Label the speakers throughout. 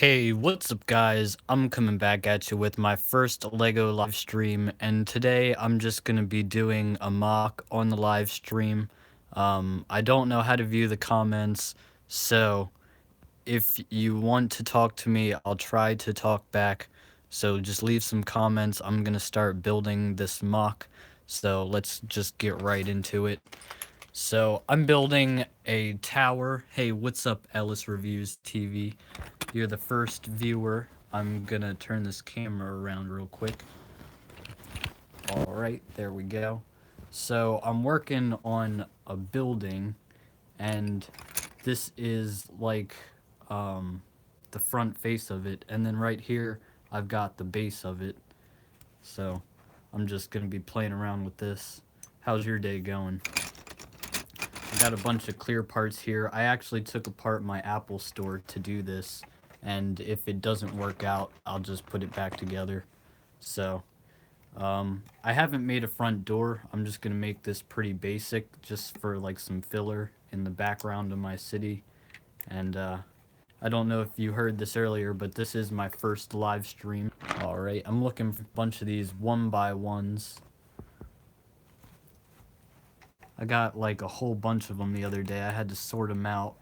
Speaker 1: Hey, what's up, guys? I'm coming back at you with my first Lego live stream, and today I'm just gonna be doing a mock on the live stream. I don't know how to view the comments, so if you want to talk to me, I'll try to talk back. So just leave some comments. I'm gonna start building this mock, so let's just get right into it. So I'm building a tower. Hey, what's up, Ellis Reviews TV? You're the first viewer. I'm gonna turn this camera around real quick. Alright, there we go. So I'm working on a building, and this is like the front face of it, and then right here I've got the base of it. So I'm just gonna be playing around with this. How's your day going? I got a bunch of clear parts here. I actually took apart my Apple store to do this, and if it doesn't work out, I'll just put it back together. So, I haven't made a front door. I'm just gonna make this pretty basic, just for like some filler in the background of my city. And I don't know if you heard this earlier, but this is my first live stream. Alright, I'm looking for a bunch of these 1x1s. I got like a whole bunch of them the other day. I had to sort them out.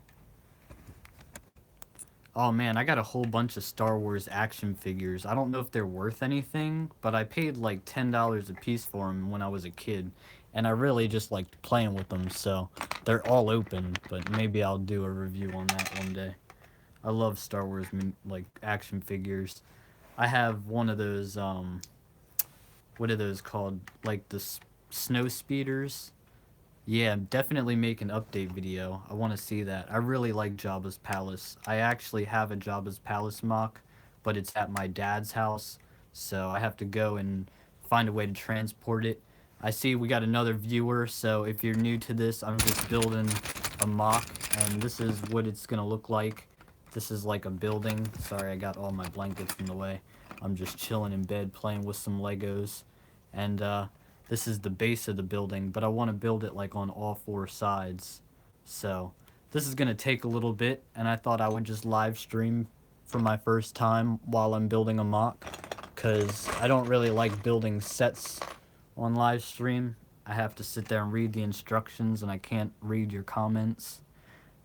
Speaker 1: Oh man, I got a whole bunch of Star Wars action figures. I don't know if they're worth anything, but I paid like $10 a piece for them when I was a kid, and I really just liked playing with them, so they're all open, but maybe I'll do a review on that one day. I love Star Wars like action figures. I have one of those what are those called? Like the snow speeders. Yeah, definitely make an update video. I want to see that. I really like Jabba's palace. I actually have a Jabba's palace mock, but it's at my dad's house, so I have to go and find a way to transport it. I see we got another viewer, so if you're new to this, I'm just building a mock, and this is what it's gonna look like. This is like a building. Sorry, I got all my blankets in the way. I'm just chilling in bed playing with some Legos, and this is the base of the building, but I want to build it like on all four sides. So this is going to take a little bit, and I thought I would just live stream for my first time while I'm building a mock, because I don't really like building sets on live stream. I have to sit there and read the instructions, and I can't read your comments.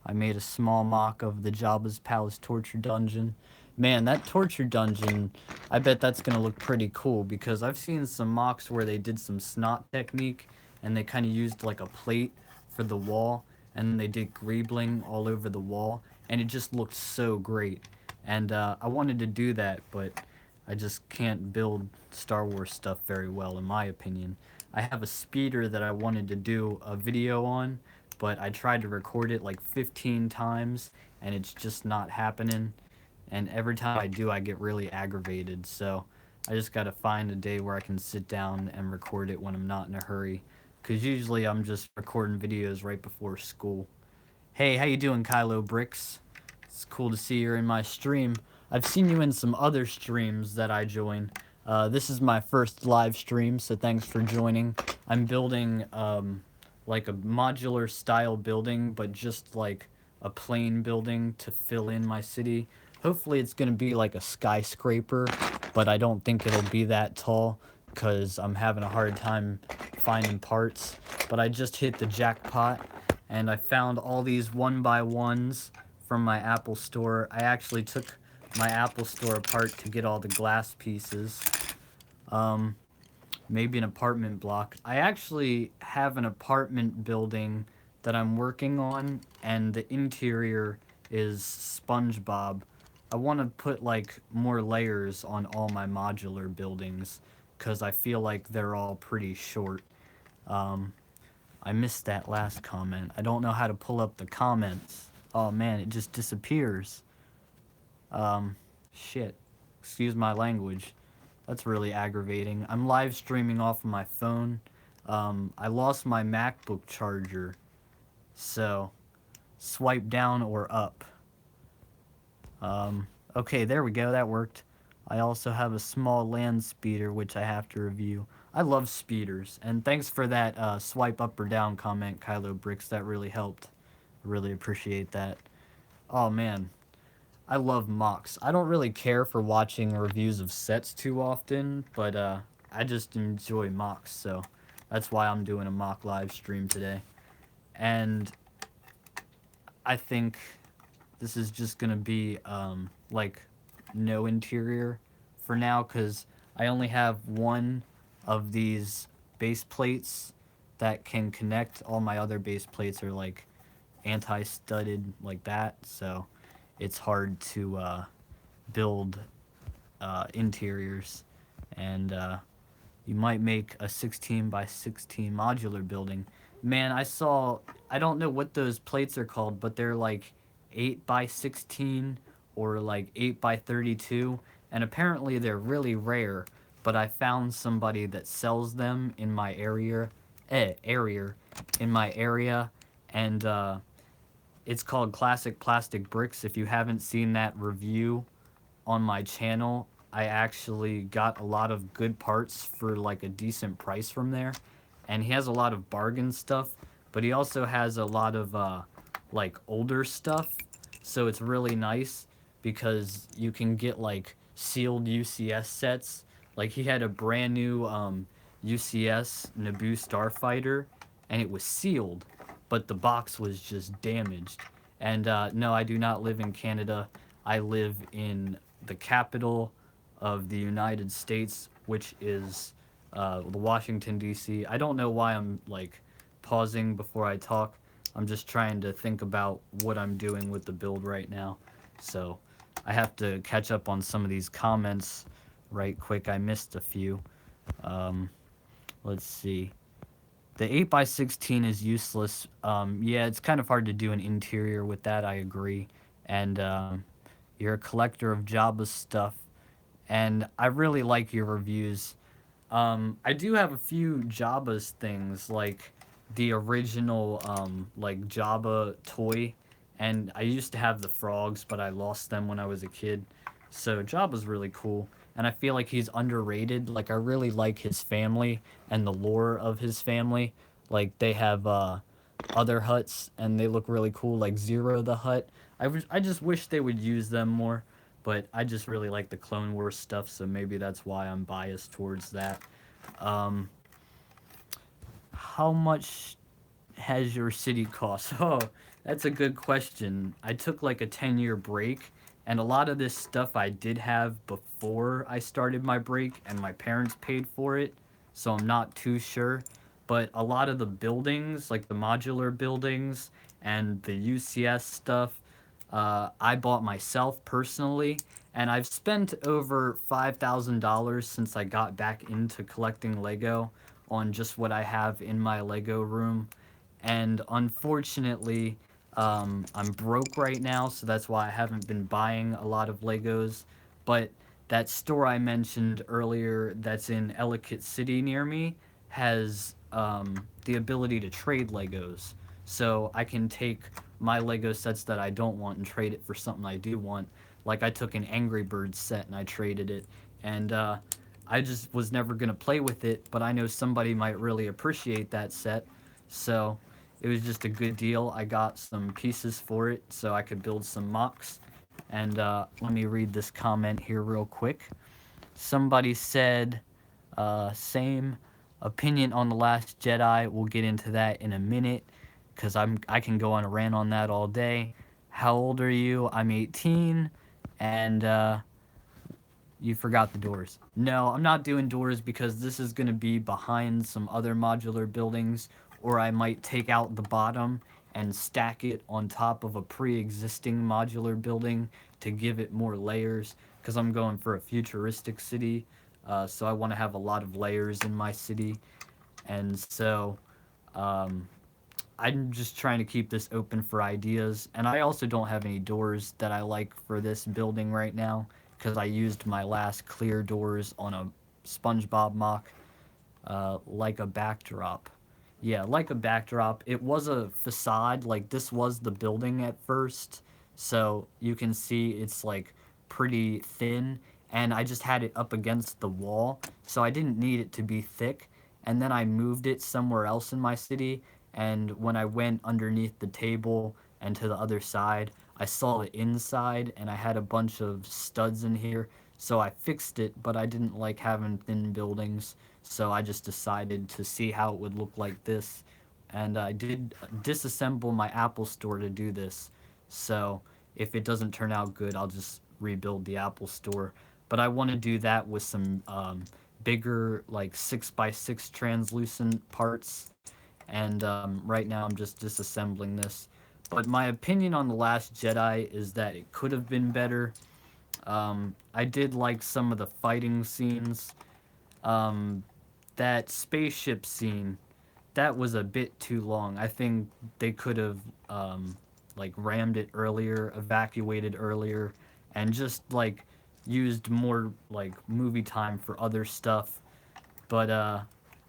Speaker 1: I made a small mock of the Jabba's Palace torture dungeon. Man, that torture dungeon, I bet that's going to look pretty cool, because I've seen some mocks where they did some snot technique and they kind of used like a plate for the wall, and they did greebling all over the wall, and it just looked so great. And I wanted to do that, but I just can't build Star Wars stuff very well, in my opinion. I have a speeder that I wanted to do a video on, but I tried to record it like 15 times, and it's just not happening. And every time I do, I get really aggravated. So I just gotta find a day where I can sit down and record it when I'm not in a hurry. Cause usually I'm just recording videos right before school. Hey, how you doing, Kylo Bricks? It's cool to see you're in my stream. I've seen you in some other streams that I join. This is my first live stream, so thanks for joining. I'm building like a modular style building, but just like a plain building to fill in my city. Hopefully it's gonna be like a skyscraper, but I don't think it'll be that tall because I'm having a hard time finding parts. But I just hit the jackpot, and I found all these 1x1s from my Apple store. I actually took my Apple store apart to get all the glass pieces. Maybe an apartment block. I actually have an apartment building that I'm working on, and the interior is SpongeBob. I want to put like more layers on all my modular buildings because I feel like they're all pretty short. Um, I missed that last comment. I don't know how to pull up the comments. Oh man, it just disappears. Um, Shit. Excuse my language. That's really aggravating. I'm live streaming off of my phone. I lost my MacBook charger. So, swipe down or up. Okay, there we go. That worked. I also have a small land speeder, which I have to review. I love speeders. And thanks for that swipe up or down comment, Kylo Bricks. That really helped. I really appreciate that. Oh, man. I love mocks. I don't really care for watching reviews of sets too often, but I just enjoy mocks, so that's why I'm doing a mock live stream today. And I think this is just gonna be like no interior for now because I only have one of these base plates that can connect. All my other base plates are like anti-studded like that, so it's hard to build interiors. And you might make a 16 by 16 modular building. Man, I don't know what those plates are called, but they're like 8 by 16 or like 8 by 32. And apparently they're really rare, but I found somebody that sells them in my area. And it's called Classic Plastic Bricks. If you haven't seen that review on my channel, I actually got a lot of good parts for like a decent price from there. And he has a lot of bargain stuff, but he also has a lot of like older stuff. So it's really nice because you can get like sealed UCS sets. Like he had a brand new UCS Naboo Starfighter and it was sealed, but the box was just damaged. And no, I do not live in Canada. I live in the capital of the United States, which is the Washington D.C. I don't know why I'm like pausing before I talk. I'm just trying to think about what I'm doing with the build right now. So I have to catch up on some of these comments right quick. I missed a few. Um, let's see. The 8 by 16 is useless. Yeah, it's kind of hard to do an interior with that. I agree. And you're a collector of Jabba's stuff, and I really like your reviews. I do have a few Jabba's things, like the original like Jabba toy, and I used to have the frogs, but I lost them when I was a kid. So Jabba's really cool, and I feel like he's underrated. Like I really like his family and the lore of his family. Like they have other huts, and they look really cool, like Zero the Hut. I just wish they would use them more, but I just really like the Clone Wars stuff, so maybe that's why I'm biased towards that. Um, how much has your city cost? Oh, that's a good question. I took like a 10-year break, and a lot of this stuff I did have before I started my break, and my parents paid for it, so I'm not too sure. But a lot of the buildings, like the modular buildings and the UCS stuff, I bought myself personally, and I've spent over $5,000 since I got back into collecting Lego on just what I have in my Lego room. And unfortunately, I'm broke right now, so that's why I haven't been buying a lot of Legos. But that store I mentioned earlier that's in Ellicott City near me has the ability to trade Legos. So I can take my Lego sets that I don't want and trade it for something I do want. Like I took an Angry Birds set and I traded it. And I just was never going to play with it, but I know somebody might really appreciate that set. So it was just a good deal. I got some pieces for it so I could build some mocks. And let me read this comment here real quick. Somebody said, same opinion on The Last Jedi. We'll get into that in a minute because I can go on a rant on that all day. How old are you? I'm 18, and you forgot the doors. No, I'm not doing doors because this is going to be behind some other modular buildings, or I might take out the bottom and stack it on top of a pre-existing modular building to give it more layers because I'm going for a futuristic city. So I want to have a lot of layers in my city. And so um, I'm just trying to keep this open for ideas. And I also don't have any doors that I like for this building right now because I used my last clear doors on a SpongeBob mock, like a backdrop. Yeah, like a backdrop. It was a facade, like this was the building at first. So you can see it's like pretty thin, and I just had it up against the wall, so I didn't need it to be thick. And then I moved it somewhere else in my city, and when I went underneath the table and to the other side, I saw the inside and I had a bunch of studs in here, so I fixed it, but I didn't like having thin buildings, so I just decided to see how it would look like this. And I did disassemble my Apple Store to do this. So if it doesn't turn out good, I'll just rebuild the Apple Store. But I want to do that with some bigger, like 6x6 translucent parts. And right now I'm just disassembling this. But my opinion on The Last Jedi is that it could have been better. I did like some of the fighting scenes. Um, that spaceship scene, that was a bit too long. I think they could have like rammed it earlier, evacuated earlier, and just like used more like movie time for other stuff. But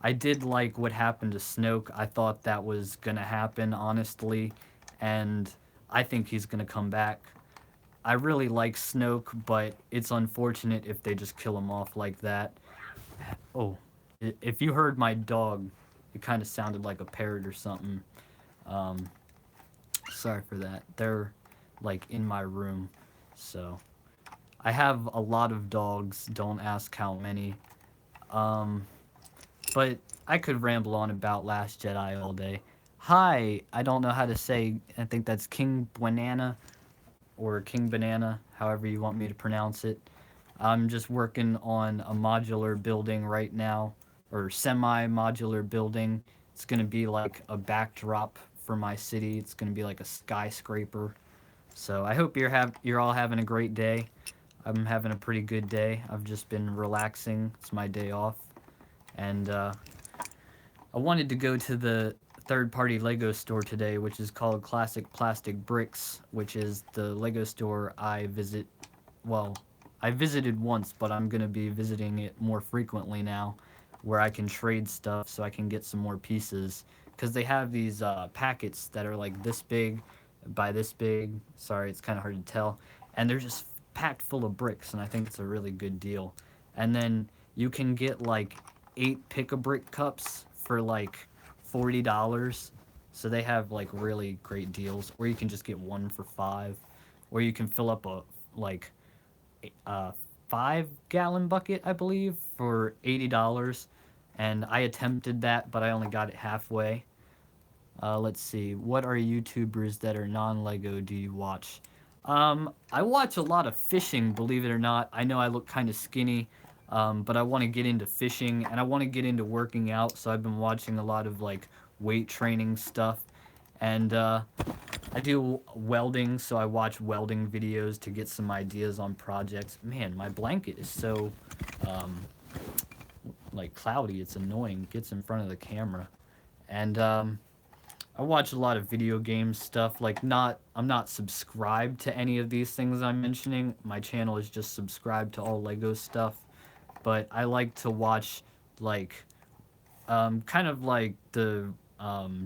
Speaker 1: I did like what happened to Snoke. I thought that was gonna happen, honestly, and I think he's gonna come back. I really like Snoke, but it's unfortunate if they just kill him off like that. Oh, if you heard my dog, it kind of sounded like a parrot or something. Um, Sorry for that. They're like in my room, so I have a lot of dogs. Don't ask how many. Um, but I could ramble on about Last Jedi all day. Hi, I don't know how to say. I think that's King Banana or King Banana, however you want me to pronounce it. I'm just working on a modular building right now, or semi-modular building. It's gonna be like a backdrop for my city. It's gonna be like a skyscraper. So I hope you're all having a great day. I'm having a pretty good day. I've just been relaxing. It's my day off, and I wanted to go to the third-party Lego store today, which is called Classic Plastic Bricks, which is the Lego store I visit. Well, I visited once, but I'm gonna be visiting it more frequently now, where I can trade stuff so I can get some more pieces. Because they have these packets that are like this big by this big. Sorry, it's kind of hard to tell. And they're just packed full of bricks, and I think it's a really good deal. And then you can get like 8 pick-a-brick cups for like $40. So they have like really great deals. Or you can just get one for 5. Or you can fill up a like 5 gallon bucket, I believe, for $80. And I attempted that, but I only got it halfway. Let's see. What are YouTubers that are non-Lego do you watch? I watch a lot of fishing, believe it or not. I know I look kind of skinny, but I want to get into fishing and I want to get into working out. So I've been watching a lot of like weight training stuff, and I do welding. So I watch welding videos to get some ideas on projects. Man, my blanket is so um, like cloudy. It's annoying. It gets in front of the camera, and I watch a lot of video game stuff. I'm not subscribed to any of these things I'm mentioning. My channel is just subscribed to all Lego stuff. But I like to watch, like, kind of like the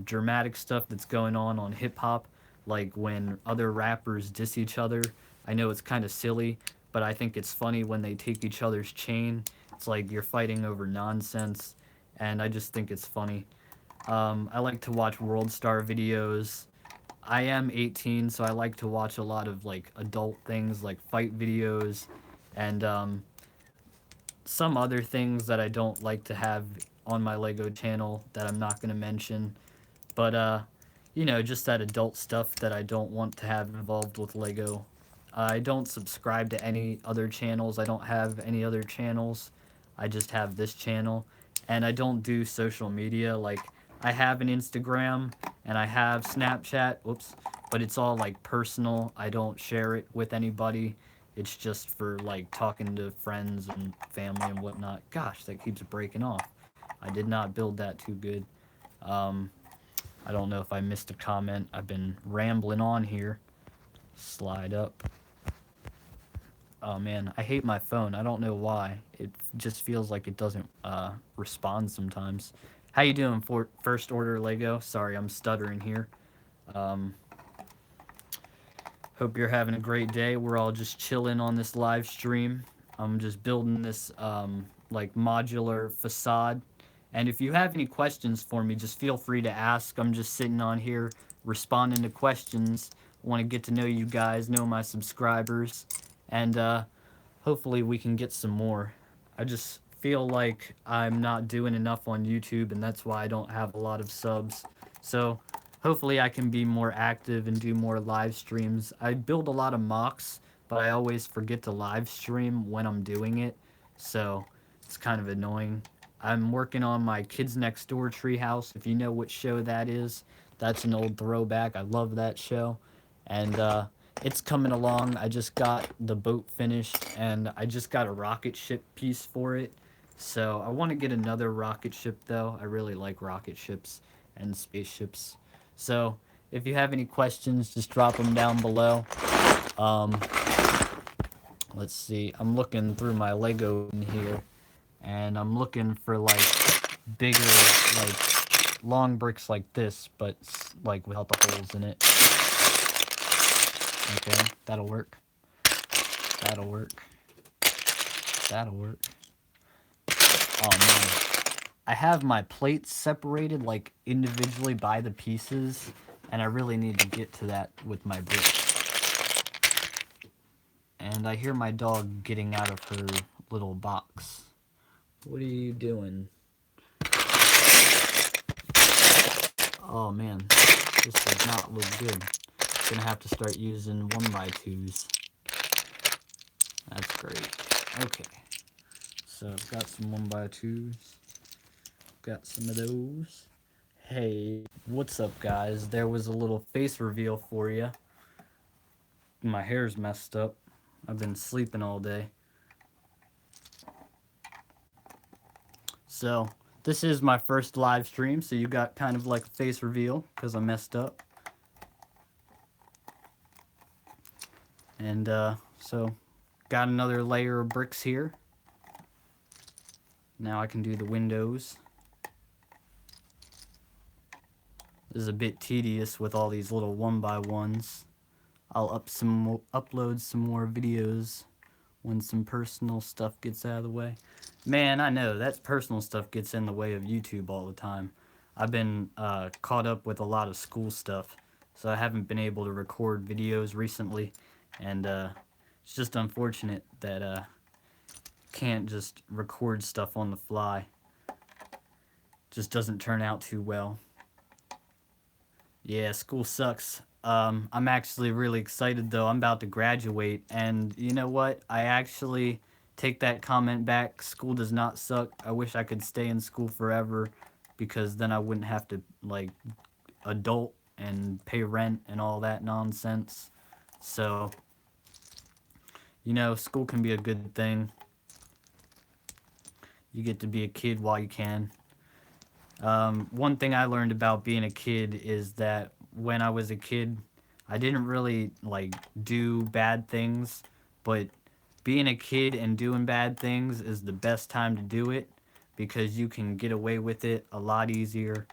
Speaker 1: dramatic stuff that's going on hip hop. Like when other rappers diss each other. I know it's kind of silly, but I think it's funny when they take each other's chain. It's like you're fighting over nonsense. And I just think it's funny. I like to watch World Star videos. I am 18, so I like to watch a lot of like adult things like fight videos and some other things that I don't like to have on my Lego channel that I'm not going to mention. But you know, just that adult stuff that I don't want to have involved with Lego. I don't subscribe to any other channels. I don't have any other channels. I just have this channel. And I don't do social media. Like, I have an Instagram and I have Snapchat. Whoops. But it's all like personal. I don't share it with anybody. It's just for like talking to friends and family and whatnot. Gosh, that keeps breaking off. I did not build that too good. Um, I don't know if I missed a comment. I've been rambling on here. Slide up. Oh man, I hate my phone. I don't know why. It just feels like it doesn't respond sometimes. How you doing, for First Order Lego? Sorry, I'm stuttering here. Um, Hope you're having a great day. We're all just chilling on this live stream. I'm just building this like modular facade. And if you have any questions for me, just feel free to ask. I'm just sitting on here responding to questions. want to get to know you guys, know my subscribers, and hopefully we can get some more. I just feel like I'm not doing enough on YouTube, and that's why I don't have a lot of subs. So hopefully I can be more active and do more live streams. I build a lot of mocks, but I always forget to live stream when I'm doing it. So it's kind of annoying. I'm working on my Kids Next Door treehouse. If you know what show that is, that's an old throwback. I love that show. And it's coming along. I just got the boat finished, and I just got a rocket ship piece for it. So I want to get another rocket ship, though. I really like rocket ships and spaceships. So if you have any questions, just drop them down below. Um, let's see. I'm looking through my Lego in here, and I'm looking for like bigger, like long bricks like this, but like without the holes in it. Okay, that'll work. That'll work. That'll work. Oh man. I have my plates separated like individually by the pieces, and I really need to get to that with my bricks. And I hear my dog getting out of her little box. What are you doing? Oh man, this does not look good. Gonna have to start using 1x2s. That's great. Okay. So I've got some 1x2s. Got some of those. Hey, what's up guys? There was a little face reveal for you. My hair's messed up. I've been sleeping all day. So, this is my first live stream, so you got kind of like a face reveal because I messed up. And so, got another layer of bricks here. Now I can do the windows. This is a bit tedious with all these little 1x1s. I'll upload some more videos when some personal stuff gets out of the way. Man, I know, that personal stuff gets in the way of YouTube all the time. I've been caught up with a lot of school stuff, so I haven't been able to record videos recently, and it's just unfortunate that can't just record stuff on the fly. Just doesn't turn out too well. Yeah, school sucks. I'm actually really excited though. I'm about to graduate, and you know what? I actually take that comment back. School does not suck. I wish I could stay in school forever, because then I wouldn't have to like adult and pay rent and all that nonsense. So, you know, school can be a good thing. You get to be a kid while you can. One thing I learned about being a kid is that when I was a kid, I didn't really like do bad things, but being a kid and doing bad things is the best time to do it because you can get away with it a lot easier.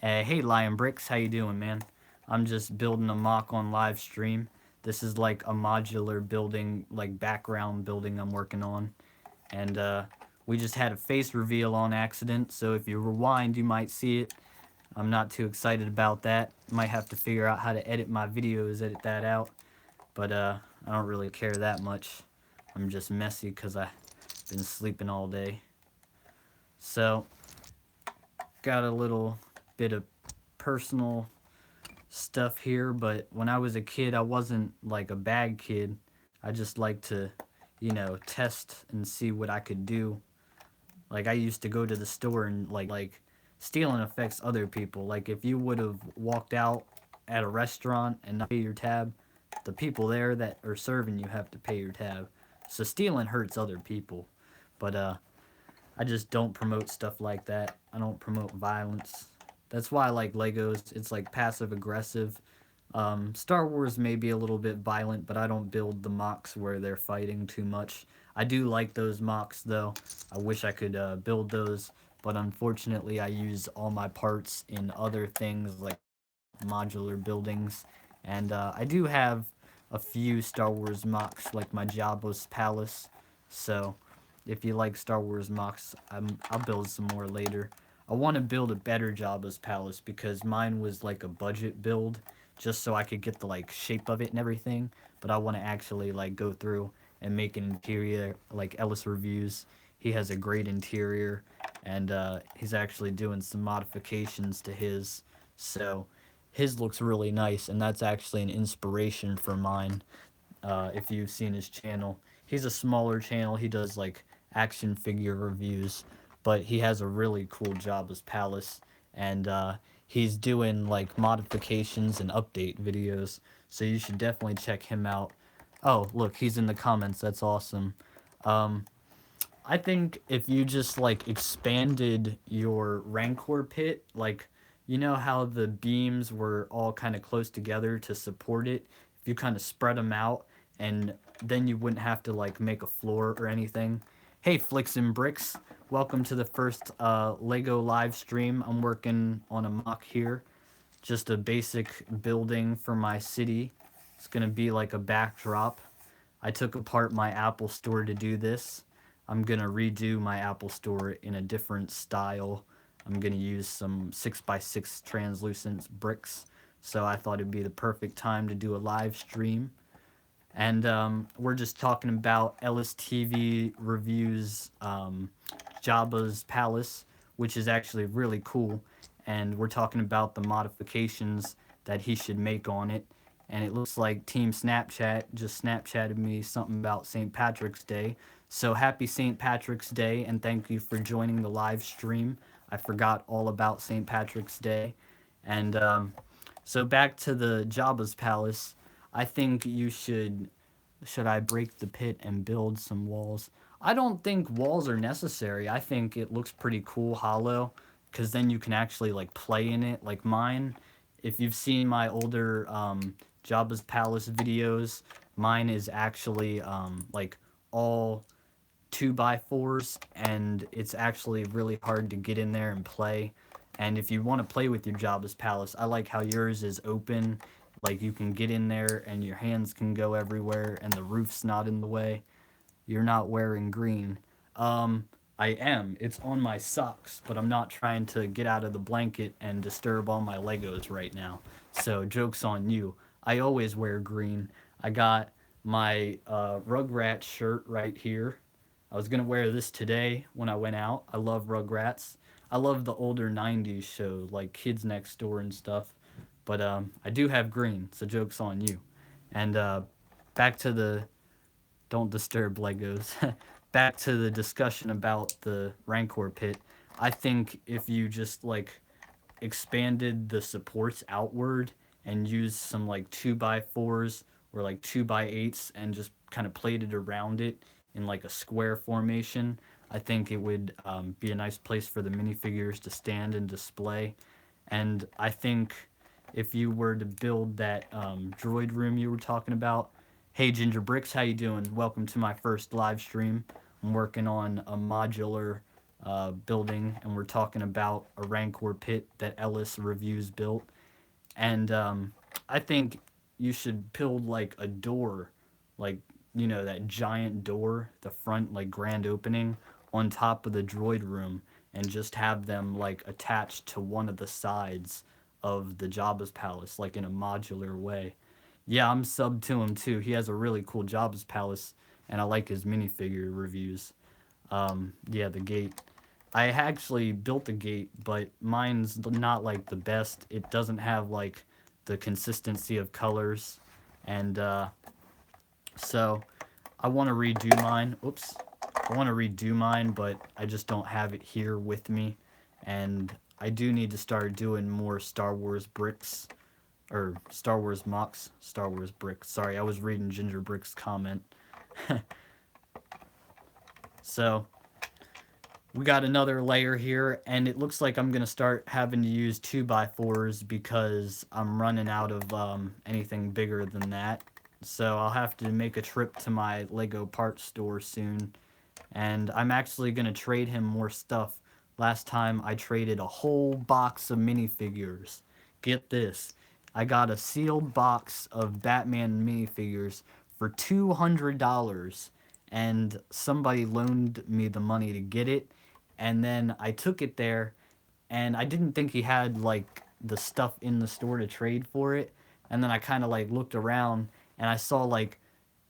Speaker 1: Hey Lion Bricks, how you doing, man? I'm just building a mock on live stream. This is like a modular building, like background building I'm working on, and we just had a face reveal on accident, so if you rewind you might see it. I'm not too excited about that. Might have to figure out how to edit my videos, edit that out, but I don't really care that much. I'm just messy because I've been sleeping all day. So got a little bit of personal stuff here, but when I was a kid I wasn't like a bad kid. I just like to, you know, test and see what I could do. Like I used to go to the store and like stealing affects other people. Like if you would have walked out at a restaurant and not pay your tab, the people there that are serving you have to pay your tab. So stealing hurts other people. But I just don't promote stuff like that. I don't promote violence. That's why I like Legos. It's like passive aggressive. Star Wars may be a little bit violent, but I don't build the mocks where they're fighting too much. I do like those mocks though. I wish I could build those, but unfortunately I use all my parts in other things like modular buildings. And I do have a few Star Wars mocks like my Jabba's Palace. So if you like Star Wars mocks, I'll build some more later. I want to build a better Jabba's Palace because mine was like a budget build. just so I could get the like shape of it and everything. But I want to actually like go through and make an interior like Ellis reviews. He has a great interior, and he's actually doing some modifications to his. So his looks really nice, and that's actually an inspiration for mine. If you've seen his channel, he's a smaller channel. He does like action figure reviews, but he has a really cool Jabba's Palace, and he's doing like modifications and update videos. So you should definitely check him out. Oh, look, he's in the comments. That's awesome. Um, I think if you just like expanded your Rancor pit, like you know how the beams were all kind of close together to support it, if you kind of spread them out and then you wouldn't have to like make a floor or anything. Hey, Flicks and Bricks, welcome to the first Lego live stream. I'm working on a mock here, just a basic building for my city. It's gonna be like a backdrop. I took apart my Apple Store to do this. I'm gonna redo my Apple Store in a different style. I'm gonna use some 6x6 translucent bricks. So I thought it'd be the perfect time to do a live stream. And we're just talking about Ellis TV reviews Jabba's Palace, which is actually really cool. And we're talking about the modifications that he should make on it. And it looks like Team Snapchat just Snapchatted me something about St. Patrick's Day. So happy St. Patrick's Day, and thank you for joining the live stream. I forgot all about St. Patrick's Day. And so back to the Jabba's Palace. I think you should I break the pit and build some walls? I don't think walls are necessary. I think it looks pretty cool hollow because then you can actually like play in it. Like mine, if you've seen my older Jabba's Palace videos, mine is actually like all 2x4s, and it's actually really hard to get in there and play. And if you want to play with your Jabba's Palace, I like how yours is open. Like you can get in there and your hands can go everywhere and the roof's not in the way. You're not wearing green. I am. It's on my socks, but I'm not trying to get out of the blanket and disturb all my Legos right now. So, joke's on you. I always wear green. I got my Rugrats shirt right here. I was gonna wear this today when I went out. I love Rugrats. I love the older '90s show, like Kids Next Door and stuff. But I do have green, so joke's on you. And back to the don't disturb Legos. Back to the discussion about the Rancor pit. I think if you just like expanded the supports outward and used some like 2x4s or like 2x8s and just kind of plated around it in like a square formation, I think it would be a nice place for the minifigures to stand and display. And I think if you were to build that droid room you were talking about, hey Ginger Bricks, how you doing? Welcome to my first live stream. I'm working on a modular building, and we're talking about a Rancor pit that Ellis Reviews built. And I think you should build like a door, like you know that giant door, the front like grand opening on top of the droid room, and just have them like attached to one of the sides of the Jabba's palace, like in a modular way. Yeah, I'm sub to him too. He has a really cool Jabba's palace, and I like his minifigure reviews. Yeah, the gate. I actually built the gate, but mine's not like the best. It doesn't have like the consistency of colors, and so I want to redo mine. Oops, I want to redo mine, but I just don't have it here with me, and I do need to start doing more Star Wars bricks or Star Wars mocks. Star Wars bricks. Sorry, I was reading Ginger Brick's comment. So we got another layer here, and it looks like I'm gonna start having to use 2x4s because I'm running out of anything bigger than that. So I'll have to make a trip to my Lego parts store soon, and I'm actually gonna trade him more stuff. Last time I traded a whole box of minifigures. Get this, I got a sealed box of Batman minifigures for $200, and somebody loaned me the money to get it, and then I took it there, and I didn't think he had like the stuff in the store to trade for it, and then I kind of like looked around and I saw like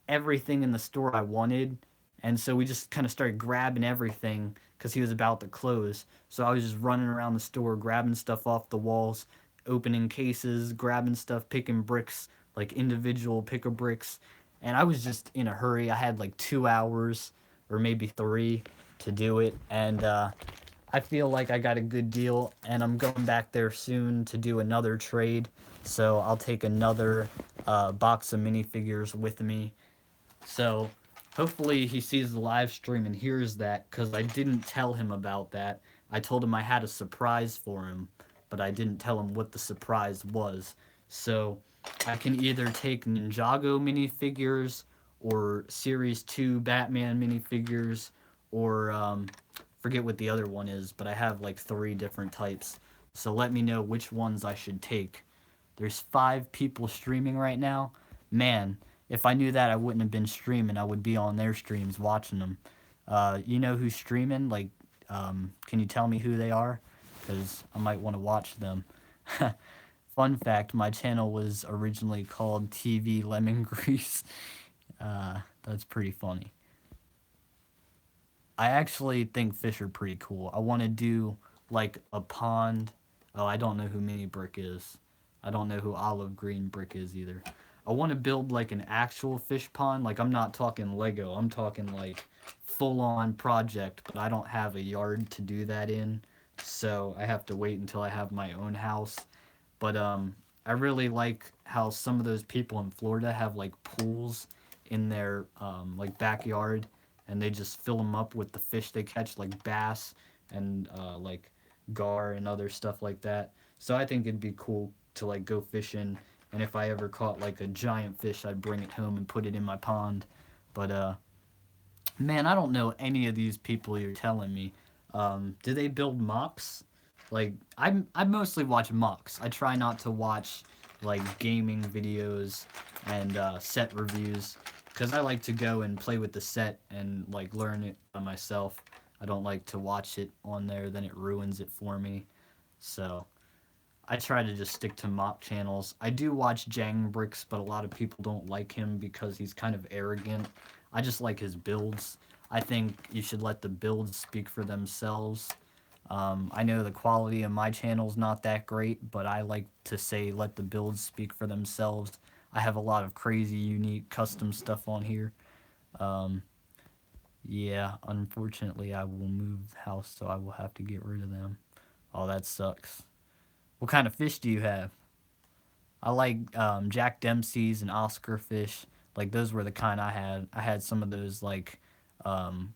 Speaker 1: everything in the store I wanted. And so we just kind of started grabbing everything because he was about to close. So I was just running around the store, grabbing stuff off the walls, opening cases, grabbing stuff, picking bricks, like individual picker bricks. And I was just in a hurry. I had like 2 hours or maybe three to do it. And I feel like I got a good deal. And I'm going back there soon to do another trade. So I'll take another box of minifigures with me, so hopefully he sees the live stream and hears that because I didn't tell him about that. I told him I had a surprise for him, but I didn't tell him what the surprise was. So I can either take Ninjago minifigures or Series 2 Batman minifigures or forget what the other one is, but I have like three different types. So let me know which ones I should take. There's 5 people streaming right now. Man, if I knew that, I wouldn't have been streaming. I would be on their streams watching them. You know who's streaming? Like, can you tell me who they are? Because I might want to watch them. Fun fact: my channel was originally called TV Lemon Grease. That's pretty funny. I actually think fish are pretty cool. I want to do like a pond. Oh, I don't know who Mini Brick is. I don't know who Olive Green Brick is either. I want to build like an actual fish pond. Like I'm not talking Lego. I'm talking like full on project, but I don't have a yard to do that in. So I have to wait until I have my own house. But I really like how some of those people in Florida have like pools in their like backyard, and they just fill them up with the fish they catch, like bass and like gar and other stuff like that. So I think it'd be cool to like go fishing, and if I ever caught like a giant fish, I'd bring it home and put it in my pond. But man, I don't know any of these people you're telling me. Do they build mocks? Like I mostly watch mocks. I try not to watch like gaming videos and set reviews because I like to go and play with the set and like learn it by myself. I don't like to watch it on there, then it ruins it for me. So I try to just stick to mock channels. I do watch Jang Bricks, but a lot of people don't like him because he's kind of arrogant. I just like his builds. I think you should let the builds speak for themselves. I know the quality of my channel's not that great, but I like to say let the builds speak for themselves. I have a lot of crazy, unique, custom stuff on here. Um, yeah, unfortunately, I will move house, so I will have to get rid of them. Oh, that sucks. What kind of fish do you have? I like Jack Dempsey's and Oscar fish. Like those were the kind I had. I had some of those like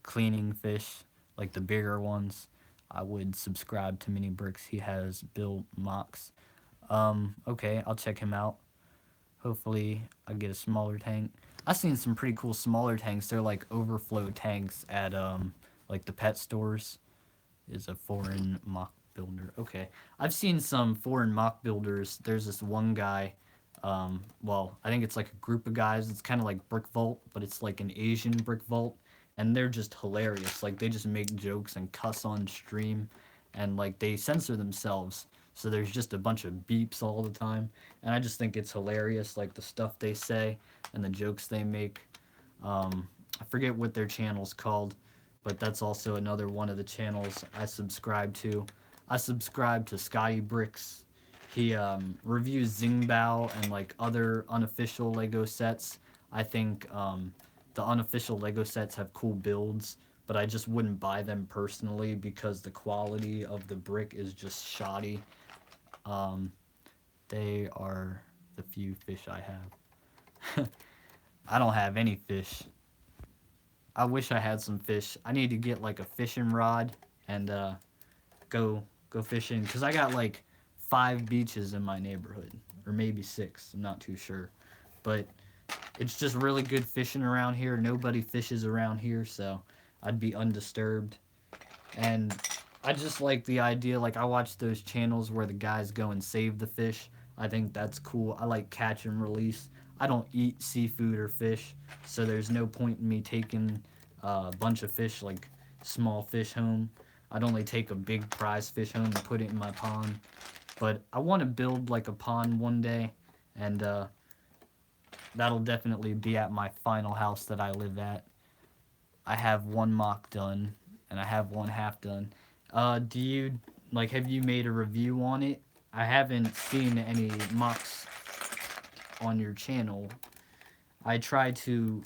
Speaker 1: cleaning fish, like the bigger ones. I would subscribe to Mini Bricks. He has built mocks. Okay, I'll check him out. Hopefully, I get a smaller tank. I've seen some pretty cool smaller tanks. They're like overflow tanks at like the pet stores. Is a foreign mock builder. Okay. I've seen some foreign mock builders. There's this one guy, well, I think it's like a group of guys. It's kind of like Brick Vault, but it's like an Asian Brick Vault. And they're just hilarious. Like, they just make jokes and cuss on stream. And, like, they censor themselves. So there's just a bunch of beeps all the time. And I just think it's hilarious, like, the stuff they say and the jokes they make. I forget what their channel's called, but that's also another one of the channels I subscribe to. I subscribe to Scotty Bricks. He reviews Zingbao and like other unofficial Lego sets. I think the unofficial Lego sets have cool builds, but I just wouldn't buy them personally because the quality of the brick is just shoddy. Um, they are the few fish I have. I don't have any fish. I wish I had some fish. I need to get like a fishing rod and go fishing because I got like 5 beaches in my neighborhood, or maybe 6. I'm not too sure, but it's just really good fishing around here. Nobody fishes around here, so I'd be undisturbed. And I just like the idea. Like I watch those channels where the guys go and save the fish. I think that's cool. I like catch and release. I don't eat seafood or fish, so there's no point in me taking a bunch of fish, like small fish, home. I'd only take a big prize fish home and put it in my pond. But I want to build like a pond one day, and that'll definitely be at my final house that I live at. I have one mock done, and I have one half done. Do you like? Have you made a review on it? I haven't seen any mocks on your channel. I try to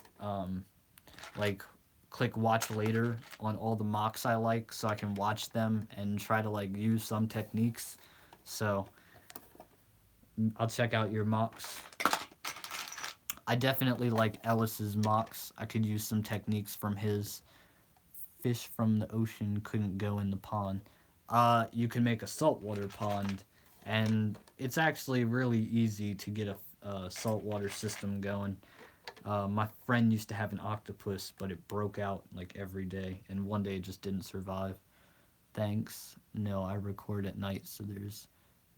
Speaker 1: like click watch later on all the mocks I like so I can watch them and try to like use some techniques. So I'll check out your mocks. I definitely like Ellis's mocks. I could use some techniques from his. Fish from the ocean couldn't go in the pond. You can make a saltwater pond, and it's actually really easy to get a saltwater system going. My friend used to have an octopus, but it broke out like every day, and one day it just didn't survive. Thanks. No, I record at night, so there's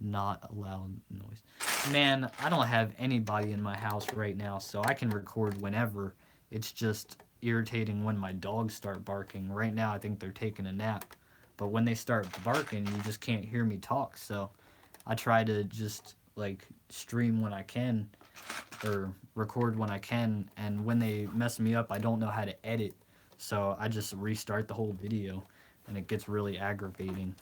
Speaker 1: not a loud noise. Man, I don't have anybody in my house right now, so I can record whenever. It's just irritating when my dogs start barking. Right now, I think they're taking a nap. But when they start barking, you just can't hear me talk, so I try to just like stream when I can or record when I can, and when they mess me up, I don't know how to edit, so I just restart the whole video, and it gets really aggravating,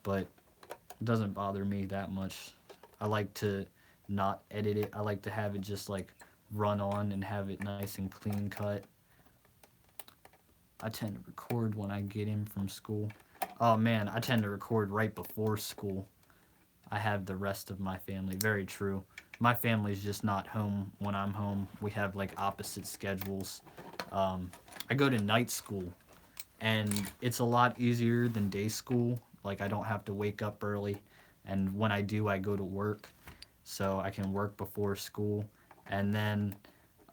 Speaker 1: but it doesn't bother me that much. I like to not edit it. I like to have it just like run on and have it nice and clean cut. I tend to record when I get in from school. Oh man, I tend to record right before school. I have the rest of my family. Very true. My family's just not home when I'm home. We have like opposite schedules. I go to night school, and it's a lot easier than day school. Like, I don't have to wake up early, and when I do, I go to work, so I can work before school. And then,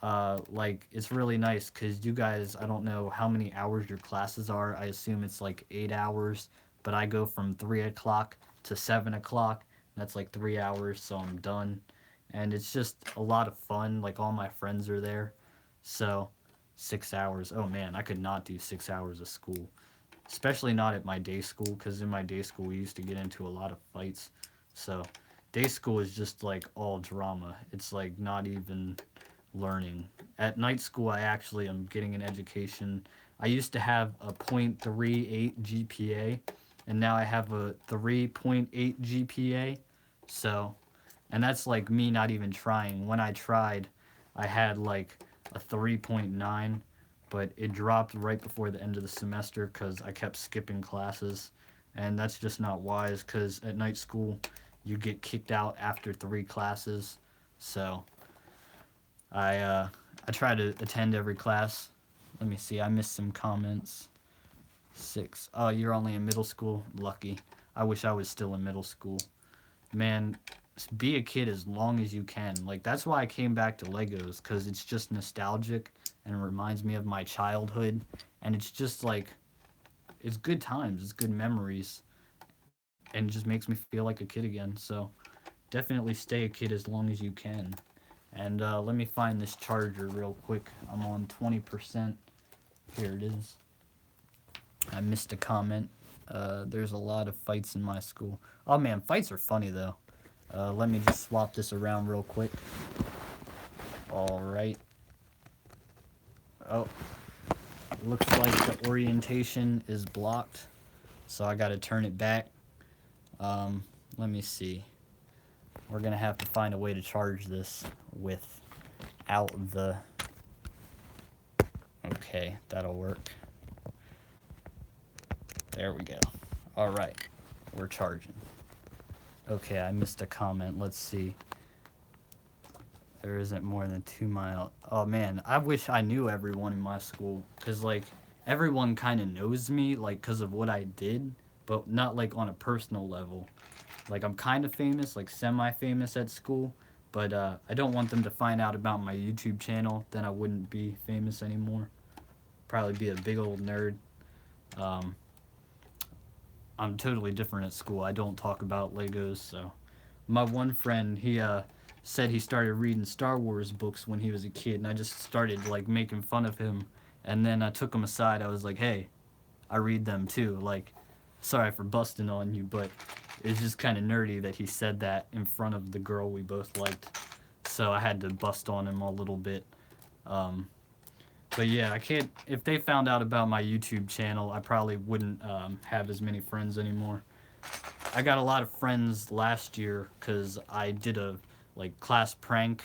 Speaker 1: like, it's really nice because you guys, I don't know how many hours your classes are. I assume it's like 8 hours, but I go from 3 o'clock to 7 o'clock. That's like 3 hours, so I'm done. And it's just a lot of fun. Like, all my friends are there. So, 6 hours. Oh man, I could not do 6 hours of school, especially not at my day school, because in my day school we used to get into a lot of fights. So day school is just like all drama. It's like not even learning. At night school, I actually am getting an education. I used to have a 0.38 GPA, and now I have a 3.8 GPA. So, and that's like me not even trying. When I tried, I had like a 3.9, but it dropped right before the end of the semester because I kept skipping classes. And that's just not wise because at night school, you get kicked out after 3 classes. So I try to attend every class. Let me see. I missed some comments. 6. Oh, you're only in middle school? Lucky. I wish I was still in middle school. Man, be a kid as long as you can. Like, that's why I came back to Legos, because it's just nostalgic and it reminds me of my childhood. And it's just like, it's good times, it's good memories, and it just makes me feel like a kid again. So definitely stay a kid as long as you can. And let me find this charger real quick. I'm on 20%. Here it is. I missed a comment. There's a lot of fights in my school. Oh man, fights are funny though. Let me just swap this around real quick. Alright. Oh, looks like the orientation is blocked, so I gotta turn it back. Let me see. We're gonna have to find a way to charge this without the... Okay, that'll work. There we go. Alright, we're charging. Okay, I missed a comment. Let's see. There isn't more than 2 miles. Oh man, I wish I knew everyone in my school, because like everyone kind of knows me, like because of what I did, but not like on a personal level. Like, I'm kind of famous, like semi-famous at school, but I don't want them to find out about my YouTube channel. Then I wouldn't be famous anymore. Probably be a big old nerd. Um, I'm totally different at school. I don't talk about Legos, so. My one friend, he said he started reading Star Wars books when he was a kid, and I just started like making fun of him. And then I took him aside. I was like, "Hey, I read them too. Like, sorry for busting on you, but it's just kind of nerdy that he said that in front of the girl we both liked." so I had to bust on him a little bit. Um, but yeah, I can't. If they found out about my YouTube channel, I probably wouldn't have as many friends anymore. I got a lot of friends last year because I did a like class prank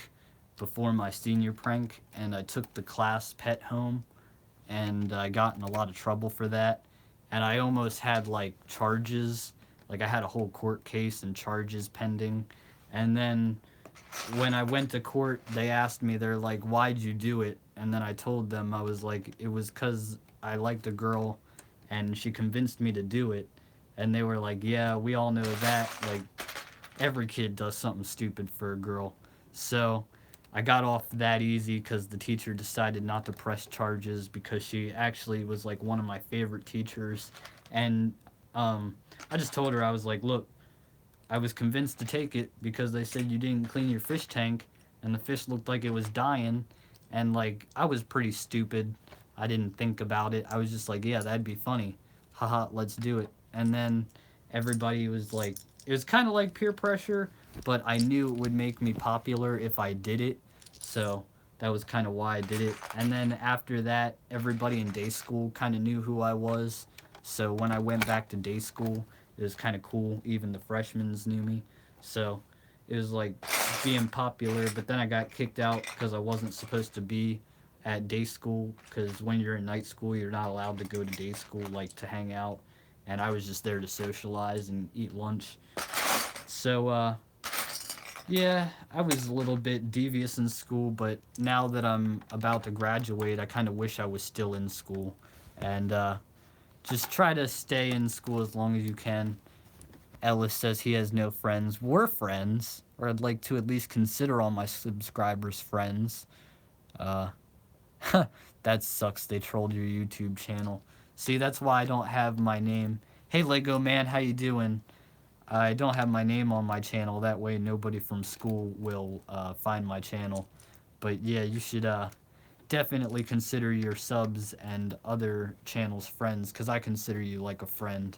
Speaker 1: before my senior prank, and I took the class pet home, and I got in a lot of trouble for that, and I almost had like charges, like I had a whole court case and charges pending, and then when I went to court, they asked me, they're like, "Why'd you do it?" And then I told them I was like, "It was because I liked a girl, and she convinced me to do it." And they were like, "Yeah, we all know that. Like, every kid does something stupid for a girl." So I got off that easy because the teacher decided not to press charges because she actually was like one of my favorite teachers. And um, I just told her, I was like, "Look, I was convinced to take it because they said you didn't clean your fish tank and the fish looked like it was dying." And like, I was pretty stupid. I didn't think about it. I was just like, yeah, that'd be funny. Haha, let's do it. And then everybody was like, it was kind of like peer pressure, but I knew it would make me popular if I did it. So that was kind of why I did it. And then after that, everybody in day school kind of knew who I was. So when I went back to day school, it was kind of cool. Even the freshmen knew me. So it was like being popular, but then I got kicked out because I wasn't supposed to be at day school because when you're in night school, you're not allowed to go to day school, like to hang out. And I was just there to socialize and eat lunch. So, yeah, I was a little bit devious in school, but now that I'm about to graduate, I kind of wish I was still in school. And just try to stay in school as long as you can. Ellis says he has no friends. We're friends, or I'd like to at least consider all my subscribers friends. Uh, that sucks. They trolled your YouTube channel. See, that's why I don't have my name. Hey, Lego Man, how you doing? I don't have my name on my channel. That way, nobody from school will find my channel. But yeah, you should definitely consider your subs and other channels friends, because I consider you like a friend.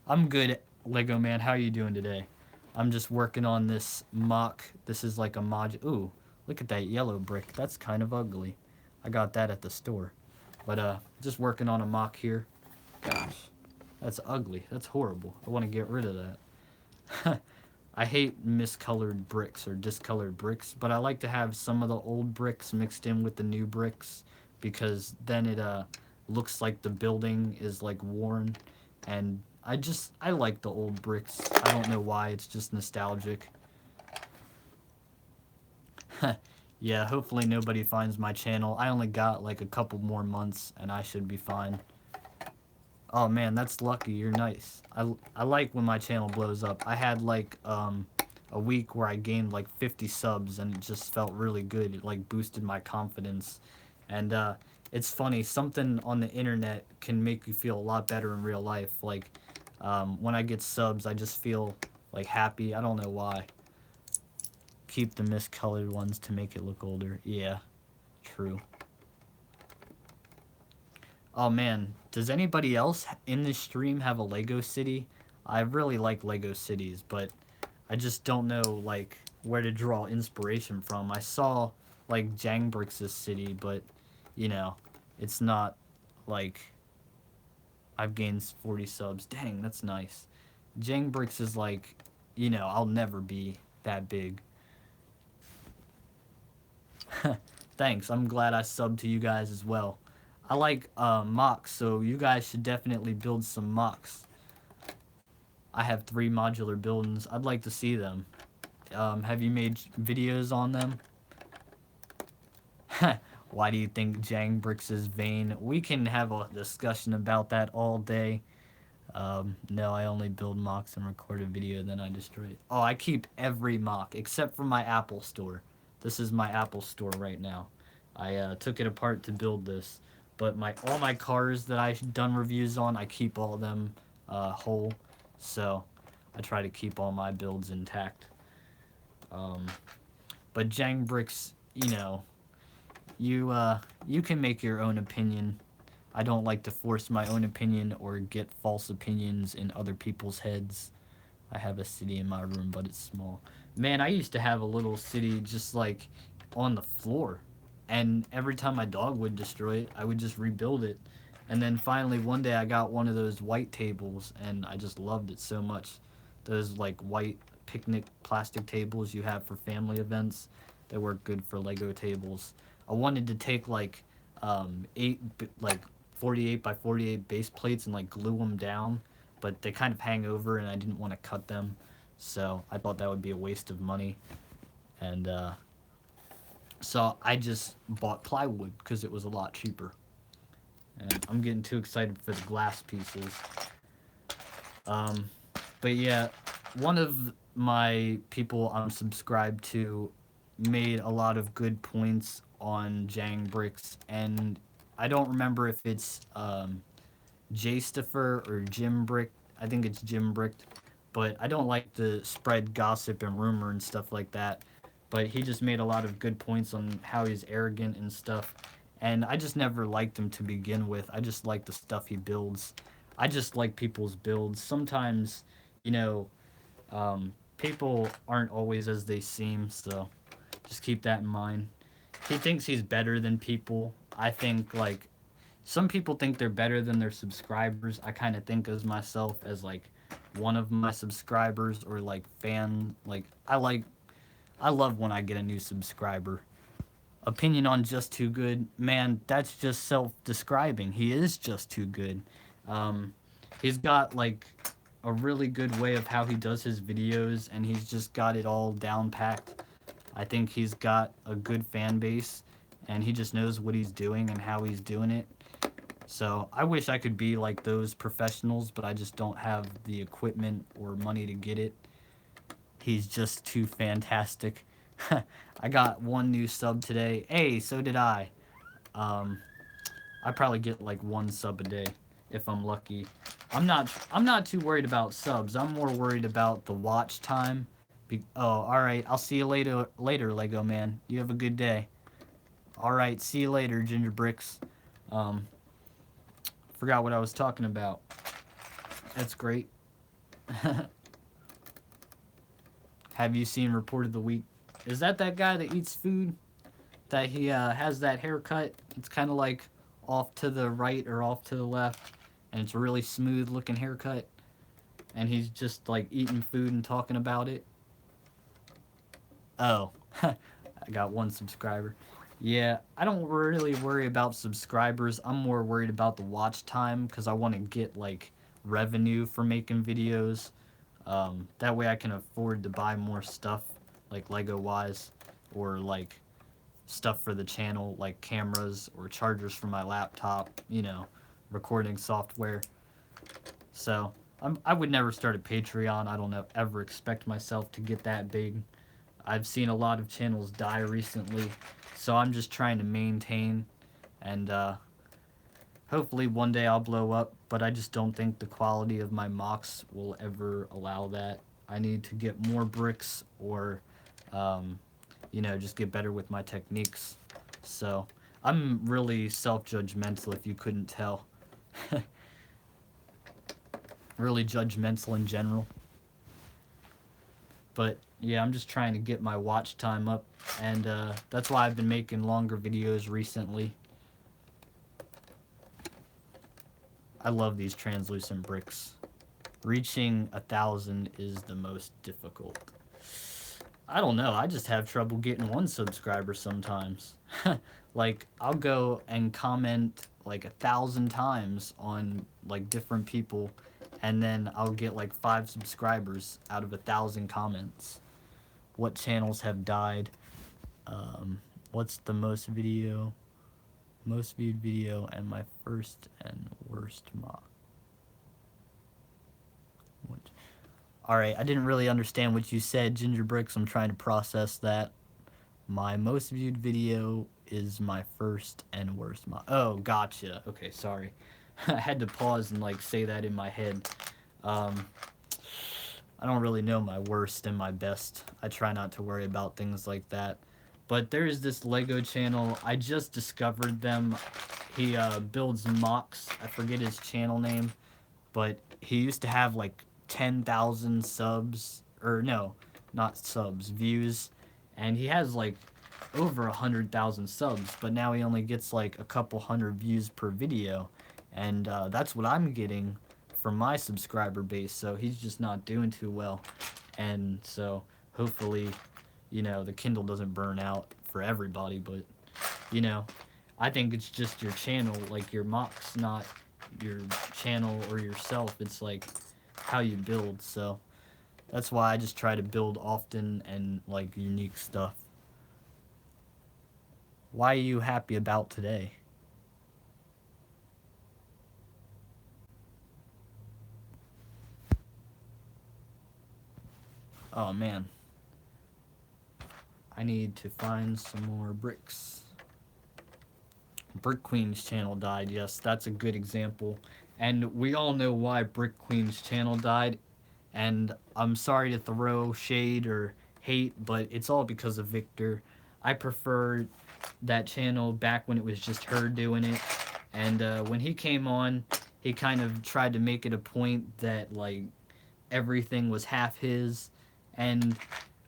Speaker 1: I'm good, Lego Man. How are you doing today? I'm just working on this mock. This is like a mod. Ooh, look at that yellow brick. That's kind of ugly. I got that at the store. But just working on a mock here. Gosh, that's ugly. That's horrible. I want to get rid of that. I hate miscolored bricks or discolored bricks, but I like to have some of the old bricks mixed in with the new bricks because then it looks like the building is like worn, and I like the old bricks. I don't know why, it's just nostalgic. Yeah, hopefully nobody finds my channel. I only got like a couple more months and I should be fine. Oh man, that's lucky. You're nice. I like when my channel blows up. I had like a week where I gained like 50 subs and it just felt really good. It like boosted my confidence. And it's funny, something on the internet can make you feel a lot better in real life. Like when I get subs, I just feel like happy. I don't know why. Keep the miscolored ones to make it look older. Yeah, true. Oh man, does anybody else in this stream have a Lego city? I really like Lego cities, but I just don't know like where to draw inspiration from. I saw like Jangbrix's city, but you know, it's not like I've gained 40 subs. Dang, that's nice. Jangbrix is like, you know, I'll never be that big. Thanks. I'm glad I subbed to you guys as well. I like mocks, so you guys should definitely build some mocks. I have 3 modular buildings. I'd like to see them. Have you made videos on them? Why do you think Jangbrix is vain? We can have a discussion about that all day. No, I only build mocks and record a video, then I destroy it. Oh, I keep every mock, except for my Apple store. This is my Apple store right now. I took it apart to build this. But all my cars that I've done reviews on, I keep all of them whole. So I try to keep all my builds intact. But Jangbrix, you know, you can make your own opinion. I don't like to force my own opinion or get false opinions in other people's heads. I have a city in my room, but it's small. Man, I used to have a little city just like on the floor. And every time my dog would destroy it, I would just rebuild it. And then finally one day I got one of those white tables and I just loved it so much. Those like white picnic plastic tables you have for family events that work good for Lego tables. I wanted to take like like 48 by 48 base plates and like glue them down, but they kind of hang over and I didn't want to cut them. So I thought that would be a waste of money. And so I just bought plywood because it was a lot cheaper. And I'm getting too excited for the glass pieces. Um, but yeah, one of my people I'm subscribed to made a lot of good points on Jang Bricks, and I don't remember if it's J Stiffer or Jim Brick. I think it's Jim Brick, but I don't like to spread gossip and rumor and stuff like that. But he just made a lot of good points on how he's arrogant and stuff. And I just never liked him to begin with. I just like the stuff he builds. I just like people's builds. Sometimes, you know, people aren't always as they seem, so just keep that in mind. He thinks he's better than people. I think, like, some people think they're better than their subscribers. I kind of think as myself as like one of my subscribers or like fan. I love when I get a new subscriber. Opinion on just too good, man. That's just self-describing. He is just too good. Um, he's got like a really good way of how he does his videos, and he's just got it all down packed. I think he's got a good fan base, and he just knows what he's doing and how he's doing it. So I wish I could be like those professionals, but I just don't have the equipment or money to get it. He's just too fantastic. I got one new sub today. Hey, so did I. Um, I probably get like one sub a day if I'm lucky. I'm not too worried about subs. I'm more worried about the watch time. All right. I'll see you later, Lego man. You have a good day. All right. See you later, Ginger Bricks. Um, Forgot what I was talking about. That's great. Have you seen Report of the Week? Is that guy that eats food? That he has that haircut? It's kind of like off to the right or off to the left, and it's a really smooth looking haircut. And he's just like eating food and talking about it. Oh, I got one subscriber. Yeah, I don't really worry about subscribers. I'm more worried about the watch time because I want to get like revenue for making videos. That way I can afford to buy more stuff, like Lego wise, or like stuff for the channel, like cameras or chargers for my laptop, recording software. So I would never start a Patreon. I don't know, ever expect myself to get that big. I've seen a lot of channels die recently, so I'm just trying to maintain, and hopefully one day I'll blow up, but I just don't think the quality of my mocks will ever allow that. I need to get more bricks or, just get better with my techniques. So I'm really self-judgmental if you couldn't tell. Really judgmental in general. But yeah, I'm just trying to get my watch time up, and that's why I've been making longer videos recently. I love these translucent bricks. Reaching 1,000 is the most difficult. I don't know, I just have trouble getting one subscriber sometimes. Like, I'll go and comment like 1,000 times on like different people, and then I'll get like 5 subscribers out of 1,000 comments. What channels have died? What's the most viewed video, and my first and worst mock? What? All right, I didn't really understand what you said, Ginger Bricks. I'm trying to process that. My most viewed video is my first and worst mock. Oh, gotcha. Okay, sorry. I had to pause and like say that in my head. I don't really know my worst and my best. I try not to worry about things like that. But there is this Lego channel. I just discovered them. He builds mocks. I forget his channel name, but he used to have like 10,000 subs, or no, not subs, views, and he has like over 100,000 subs, but now he only gets like a couple hundred views per video, and that's what I'm getting from my subscriber base. So he's just not doing too well, and so hopefully, the Kindle doesn't burn out for everybody. But you know, I think it's just your channel, like your mocks, not your channel or yourself. It's like how you build. So that's why I just try to build often and like unique stuff. Why are you happy about today? Oh man, I need to find some more bricks. Brick Queen's channel died. Yes, that's a good example. And we all know why Brick Queen's channel died. And I'm sorry to throw shade or hate, but it's all because of Victor. I prefer that channel back when it was just her doing it. And when he came on, he kind of tried to make it a point that, like, everything was half his. And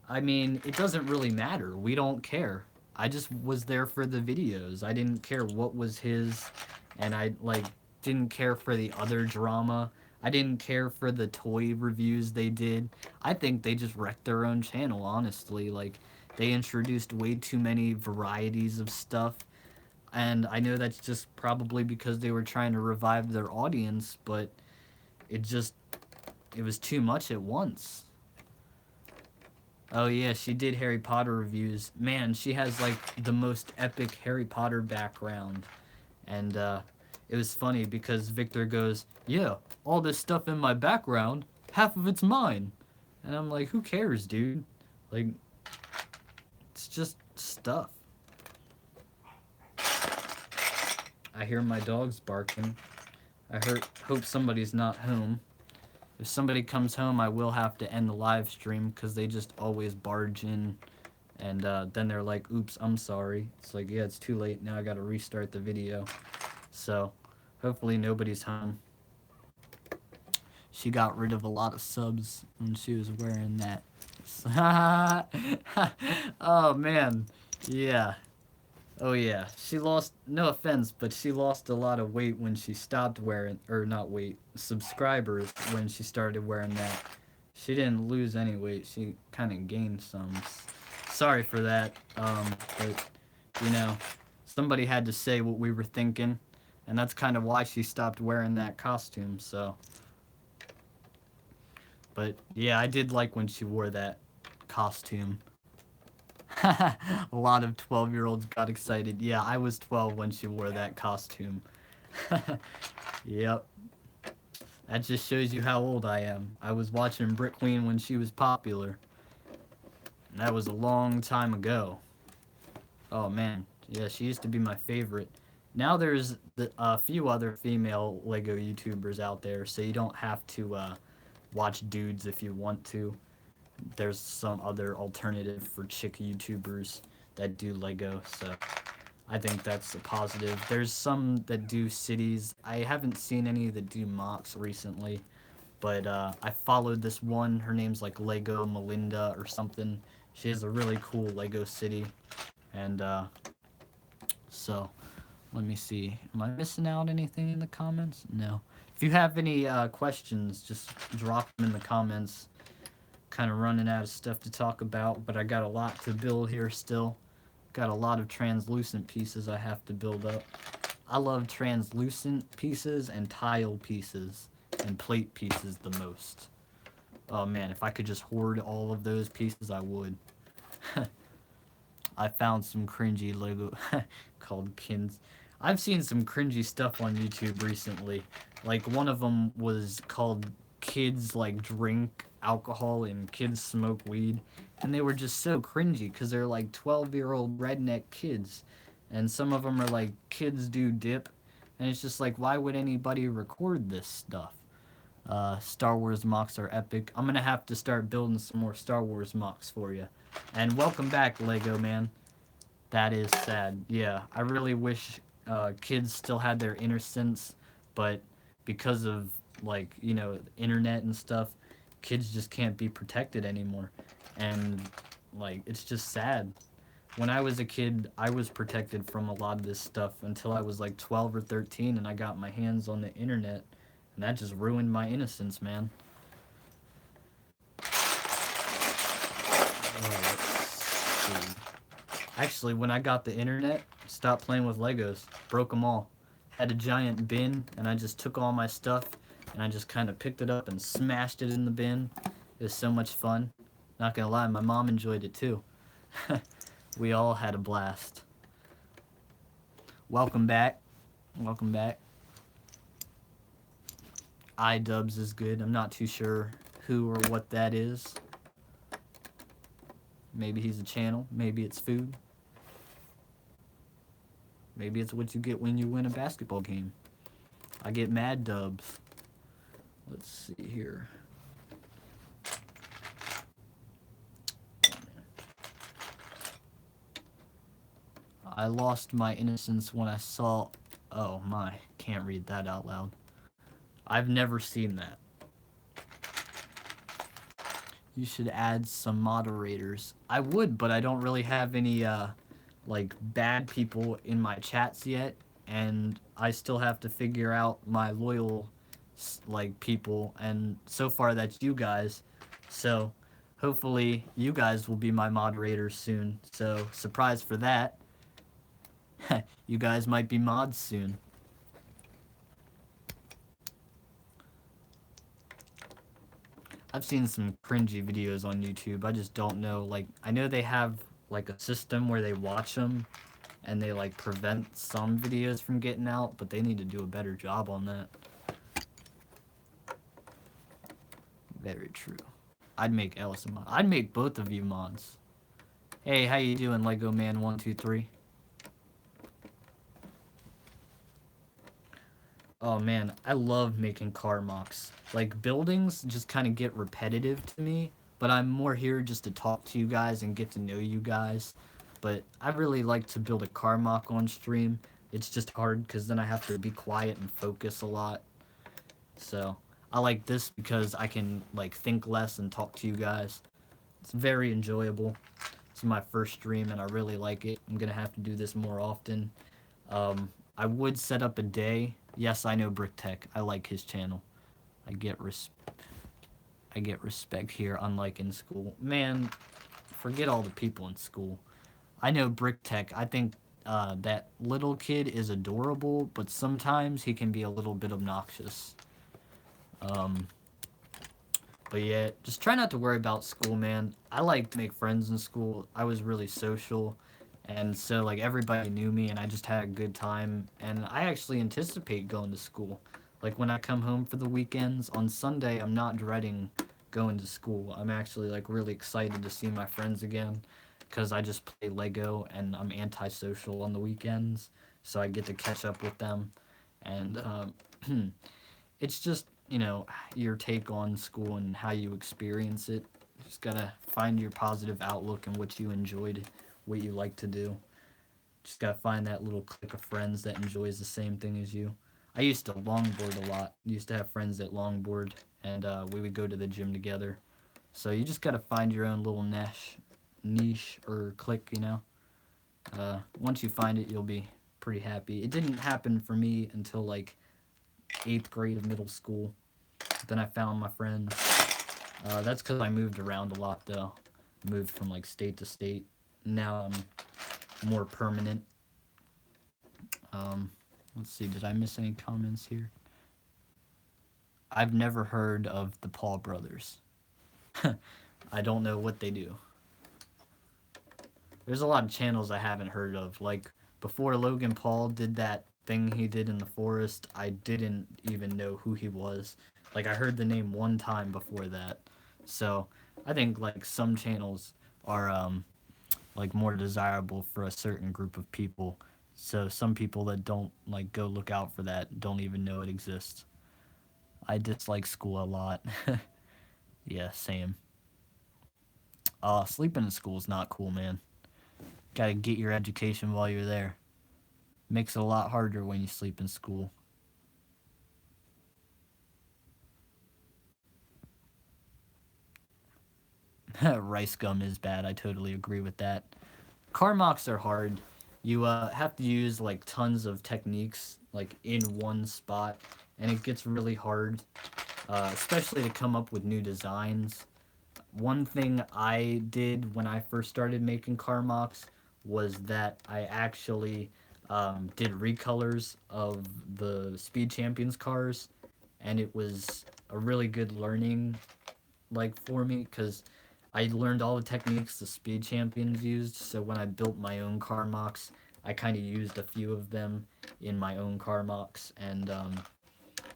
Speaker 1: I mean, it doesn't really matter. We don't care. I just was there for the videos. I didn't care what was his, and I like didn't care for the other drama. I didn't care for the toy reviews they did. I think they just wrecked their own channel, honestly. Like they introduced way too many varieties of stuff, and I know that's just probably because they were trying to revive their audience, but it just it was too much at once. Oh yeah, she did Harry Potter reviews. Man, she has like the most epic Harry Potter background. And it was funny because Victor goes, "Yeah, all this stuff in my background, half of it's mine." And I'm like, "Who cares, dude? Like it's just stuff." I hear my dogs barking. Hope somebody's not home. If somebody comes home, I will have to end the live stream because they just always barge in, and then they're like, "Oops, I'm sorry." It's like, yeah, it's too late now. I gotta restart the video. So, hopefully nobody's home. She got rid of a lot of subs when she was wearing that. Oh man, yeah. Oh yeah, she lost, no offense, but she lost a lot of weight when she stopped wearing, or not weight, subscribers when she started wearing that. She didn't lose any weight, she kind of gained some. Sorry for that, but, you know, somebody had to say what we were thinking, and that's kind of why she stopped wearing that costume, so. But, yeah, I did like when she wore that costume. A lot of 12-year-olds got excited. Yeah, I was 12 when she wore that costume. Yep. That just shows you how old I am. I was watching Brick Queen when she was popular. And that was a long time ago. Oh man. Yeah, she used to be my favorite. Now there's a few other female Lego YouTubers out there, so you don't have to watch dudes if you want to. There's some other alternative for chick YouTubers that do Lego, so I think that's a positive. There's some that do cities. I haven't seen any that do mocks recently, but I followed this one. Her name's like Lego Melinda or something. She has a really cool Lego city, and so let me see. Am I missing out anything in the comments? No. If you have any questions, just drop them in the comments. Kind of running out of stuff to talk about, but I got a lot to build here still. Got a lot of translucent pieces I have to build up. I love translucent pieces and tile pieces and plate pieces the most. Oh man, if I could just hoard all of those pieces, I would. I found some cringy Lego called Kins. I've seen some cringy stuff on YouTube recently. Like one of them was called Kids like drink alcohol and kids smoke weed, and they were just so cringy because they're like 12-year-old redneck kids, and some of them are like kids do dip, and it's just like, why would anybody record this stuff? Star Wars mocks are epic. I'm gonna have to start building some more Star Wars mocks for you. And welcome back, Lego man. That is sad. Yeah, I really wish kids still had their innocence, but because of like, internet and stuff, kids just can't be protected anymore. And like it's just sad. When I was a kid, I was protected from a lot of this stuff until I was like 12 or 13 and I got my hands on the internet and that just ruined my innocence, man. Oh, let's see. Actually, when I got the internet, stopped playing with Legos, broke them all. Had a giant bin, and I just took all my stuff, and I just kind of picked it up and smashed it in the bin. It was so much fun. Not gonna lie, my mom enjoyed it too. We all had a blast. Welcome back. Welcome back. iDubbbz is good. I'm not too sure who or what that is. Maybe he's a channel. Maybe it's food. Maybe it's what you get when you win a basketball game. I get mad dubs. Let's see here. I lost my innocence when I saw... Oh my, can't read that out loud. I've never seen that. You should add some moderators. I would, but I don't really have any like bad people in my chats yet, and I still have to figure out my loyal like people, and so far that's you guys. So hopefully you guys will be my moderators soon. So surprise for that. You guys might be mods soon. I've seen some cringy videos on YouTube. I just don't know. Like, I know they have like a system where they watch them and they like prevent some videos from getting out, but they need to do a better job on that. Very true. I'd make Ellis a mod. I'd make both of you mods. Hey, how you doing, Lego Man 123? Oh man, I love making car mocks. Like buildings just kind of get repetitive to me, but I'm more here just to talk to you guys and get to know you guys. But I really like to build a car mock on stream. It's just hard because then I have to be quiet and focus a lot. So I like this because I can like think less and talk to you guys. It's very enjoyable. It's my first stream and I really like it. I'm gonna have to do this more often. I would set up a day. Yes, I know Brick Tech. I like his channel. I get respect here, unlike in school. Man, forget all the people in school. I know Brick Tech. I think that little kid is adorable, but sometimes he can be a little bit obnoxious. Um, but yeah, just try not to worry about school, man. I like to make friends in school. I was really social. And so, like, everybody knew me, and I just had a good time. And I actually anticipate going to school. Like, when I come home for the weekends, on Sunday, I'm not dreading going to school. I'm actually, like, really excited to see my friends again. Because I just play Lego, and I'm antisocial on the weekends. So I get to catch up with them. And, it's just, you know, your take on school and how you experience it. Just gotta find your positive outlook and what you enjoyed, what you like to do. Just gotta find that little clique of friends that enjoys the same thing as you. I used to longboard a lot. Used to have friends that longboard, and we would go to the gym together. So you just gotta find your own little niche or clique, you know. Once you find it, you'll be pretty happy. It didn't happen for me until like 8th grade of middle school. Then I found my friends. That's because I moved around a lot, though. Moved from like state to state. Now I'm more permanent. Let's see, did I miss any comments here? I've never heard of the Paul brothers. I don't know what they do. There's a lot of channels I haven't heard of. Like, before Logan Paul did that thing he did in the forest, I didn't even know who he was. Like, I heard the name one time before that. So, I think, like, some channels are, like, more desirable for a certain group of people. So, some people that don't, like, go look out for that don't even know it exists. I dislike school a lot. Yeah, same. Sleeping in school is not cool, man. Gotta get your education while you're there. Makes it a lot harder when you sleep in school. Rice gum is bad. I totally agree with that. Car mocks are hard. You have to use like tons of techniques like in one spot, and it gets really hard, especially to come up with new designs. One thing I did when I first started making car mocks was that I actually did recolors of the Speed Champions cars, and it was a really good learning like for me because I learned all the techniques the Speed Champions used. So when I built my own car mocks, I kind of used a few of them in my own car mocks, and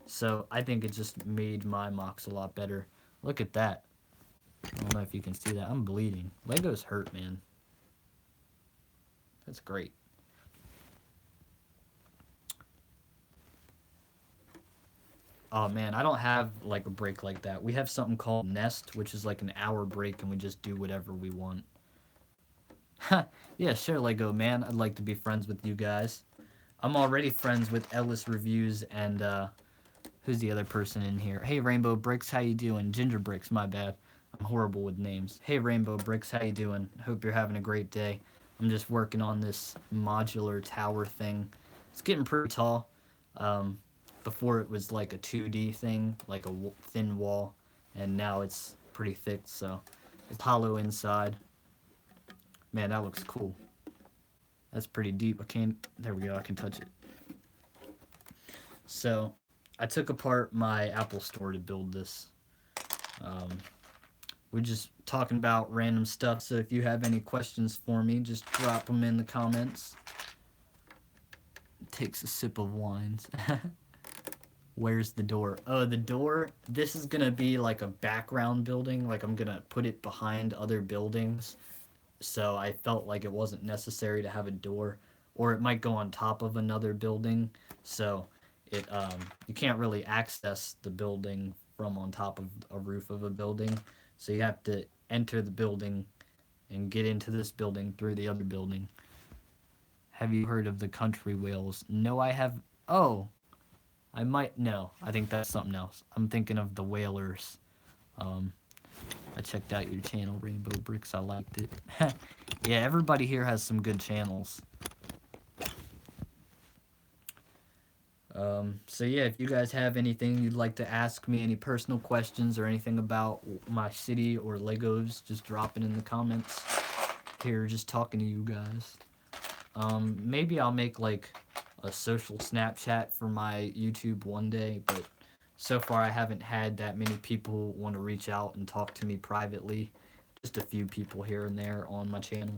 Speaker 1: so I think it just made my mocks a lot better. Look at that. I don't know if you can see that. I'm bleeding. Legos hurt, man. That's great. Oh man, I don't have like a break like that. We have something called Nest, which is like an hour break, and we just do whatever we want. Yeah, sure, Lego man. I'd like to be friends with you guys. I'm already friends with Ellis Reviews and who's the other person in here? Hey, Rainbow Bricks, how you doing? Ginger Bricks, my bad. I'm horrible with names. Hey, Rainbow Bricks, how you doing? Hope you're having a great day. I'm just working on this modular tower thing. It's getting pretty tall. Um, Before it was like a 2D thing, like a thin wall, and now it's pretty thick, so it's hollow inside. Man, that looks cool. That's pretty deep. I can't. There we go. I can touch it. So, I took apart my Apple Store to build this. Um, we're just talking about random stuff. So if you have any questions for me, just drop them in the comments. Takes a sip of wines. Where's the door? Oh, the door. This is gonna be like a background building. Like I'm gonna put it behind other buildings. So I felt like it wasn't necessary to have a door, or it might go on top of another building. So it you can't really access the building from on top of a roof of a building. So you have to enter the building and get into this building through the other building. Have you heard of the country whales? No, I have. Oh, I might. No, I think that's something else. I'm thinking of the whalers. Um, I checked out your channel, Rainbow Bricks. I liked it. Yeah, everybody here has some good channels. So yeah, if you guys have anything you'd like to ask me, any personal questions or anything about my city or Legos, just drop it in the comments. Here, just talking to you guys. Maybe I'll make like a social Snapchat for my YouTube one day, but so far I haven't had that many people want to reach out and talk to me privately. Just a few people here and there on my channel,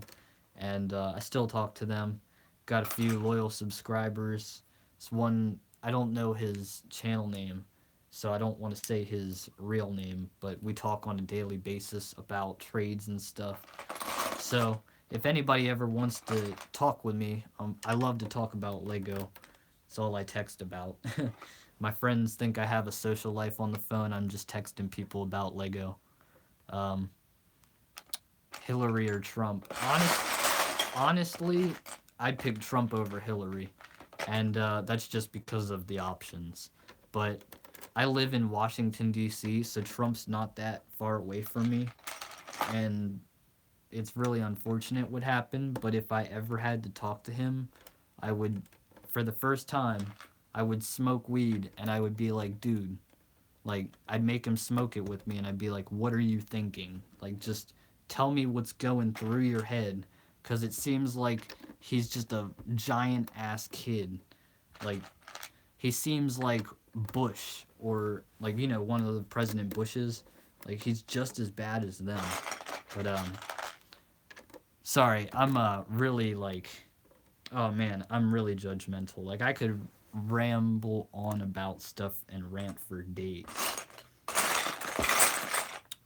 Speaker 1: and I still talk to them. Got a few loyal subscribers. It's one, I don't know his channel name, so I don't want to say his real name, but we talk on a daily basis about trades and stuff. So if anybody ever wants to talk with me, I love to talk about Lego. It's all I text about. My friends think I have a social life on the phone. I'm just texting people about Lego. Um, Hillary or Trump? Honestly, I'd pick Trump over Hillary, and that's just because of the options. But I live in Washington D.C., so Trump's not that far away from me, and it's really unfortunate what happened. But if I ever had to talk to him, I would, for the first time, I would smoke weed, and I would be like, dude, like I'd make him smoke it with me, and I'd be like, what are you thinking? Like just tell me what's going through your head, because it seems like he's just a giant ass kid. Like he seems like Bush, or like one of the President Bushes. Like he's just as bad as them. But sorry, I'm really like, oh man, I'm really judgmental. Like I could ramble on about stuff and rant for days.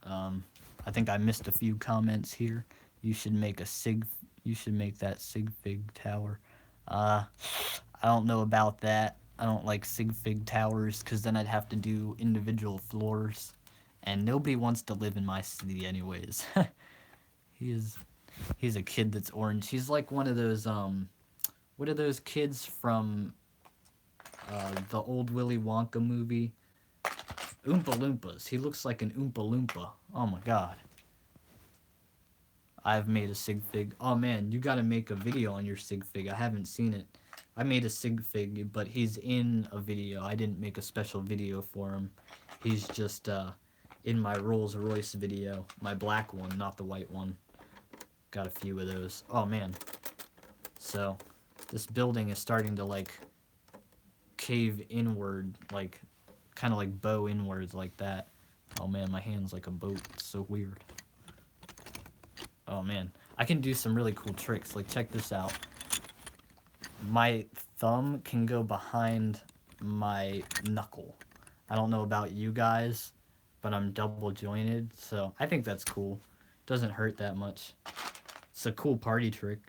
Speaker 1: Um, I think I missed a few comments here. You should make a sig. You should make that sig fig tower. Uh, I don't know about that. I don't like sig fig towers because then I'd have to do individual floors, and nobody wants to live in my city anyways. he is. He's a kid that's orange. He's like one of those what are those kids from the old Willy Wonka movie? Oompa Loompas. He looks like an Oompa Loompa. Oh my god. I've made a sig fig. Oh man, you gotta make a video on your sig fig. I haven't seen it. I made a sig fig, but he's in a video. I didn't make a special video for him. He's just in my Rolls Royce video, my black one, not the white one. Got a few of those. Oh man. So this building is starting to like cave inward, like kind of like bow inwards like that. Oh man, my hand's like a boat. It's so weird. Oh man, I can do some really cool tricks. Like check this out. My thumb can go behind my knuckle. I don't know about you guys, but I'm double jointed, so I think that's cool. Doesn't hurt that much. It's a cool party trick.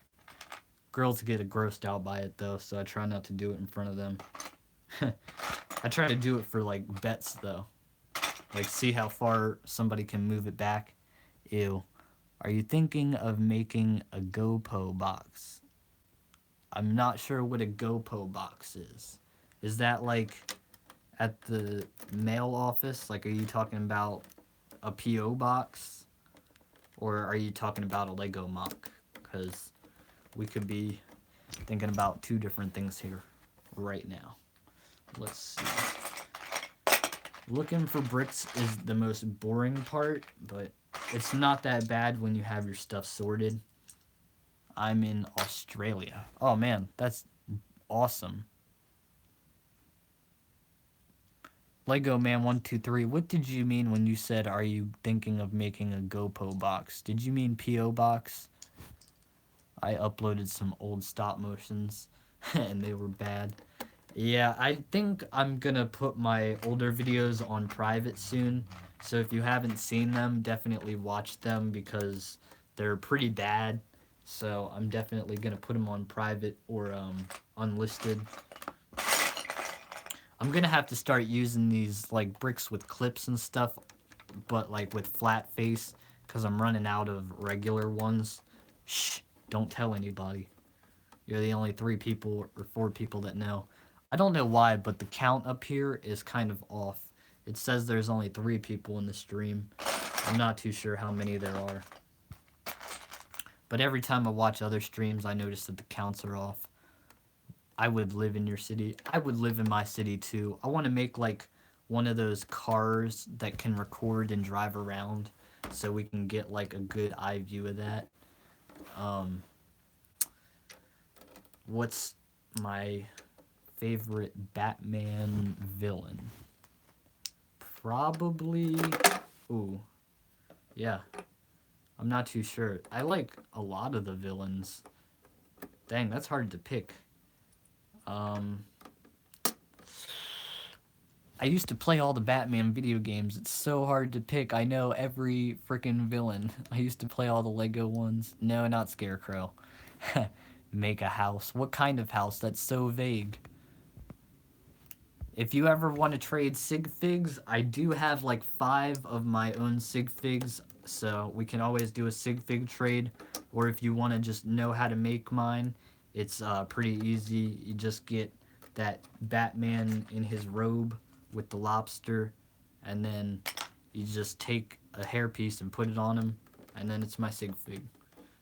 Speaker 1: Girls get grossed out by it though, so I try not to do it in front of them. I try to do it for like bets though. Like see how far somebody can move it back. Ew. Are you thinking of making a GoPro box? I'm not sure what a GoPro box is. Is that like at the mail office? Like, are you talking about a PO box? Or are you talking about a Lego mock? Because we could be thinking about two different things here right now. Let's see. Looking for bricks is the most boring part, but it's not that bad when you have your stuff sorted. I'm in Australia. Oh man, that's awesome. Lego Man 123, what did you mean when you said, are you thinking of making a GoPro box? Did you mean PO box? I uploaded some old stop motions and they were bad. Yeah, I think I'm gonna put my older videos on private soon. So if you haven't seen them, definitely watch them because they're pretty bad. So I'm definitely gonna put them on private or unlisted. I'm gonna have to start using these like bricks with clips and stuff, but like with flat face, because I'm running out of regular ones. Shh, don't tell anybody. You're the only 3 people or 4 people that know. I don't know why, but the count up here is kind of off. It says there's only 3 people in the stream. I'm not too sure how many there are. But every time I watch other streams, I notice that the counts are off. I would live in your city. I would live in my city too. I want to make like one of those cars that can record and drive around so we can get like a good eye view of that. Um, what's my favorite Batman villain? Probably... Ooh. Yeah. I'm not too sure. I like a lot of the villains. Dang, that's hard to pick. I used to play all the Batman video games. It's so hard to pick. I know every freaking villain. I used to play all the Lego ones. No, not Scarecrow. Make a house. What kind of house? That's so vague. If you ever want to trade sig figs, I do have like 5 of my own sig figs, so we can always do a sig fig trade. Or if you want to just know how to make mine, it's pretty easy. You just get that Batman in his robe with the lobster, and then you just take a hairpiece and put it on him, and then it's my sig fig.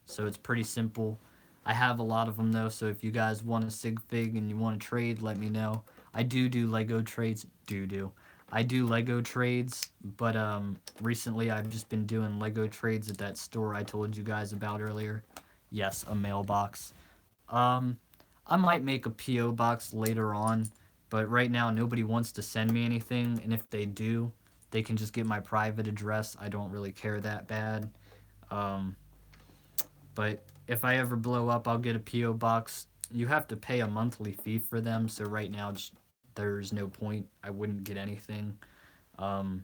Speaker 1: So it's pretty simple. I have a lot of them though, so if you guys want a sig fig and you want to trade, let me know. I do Lego trades. I do Lego trades, but recently I've just been doing Lego trades at that store I told you guys about earlier. Yes, a mailbox. I might make a PO box later on, but right now nobody wants to send me anything, and if they do, they can just get my private address. I don't really care that bad. But if I ever blow up, I'll get a PO box. You have to pay a monthly fee for them, so right now there's no point. I wouldn't get anything. Um,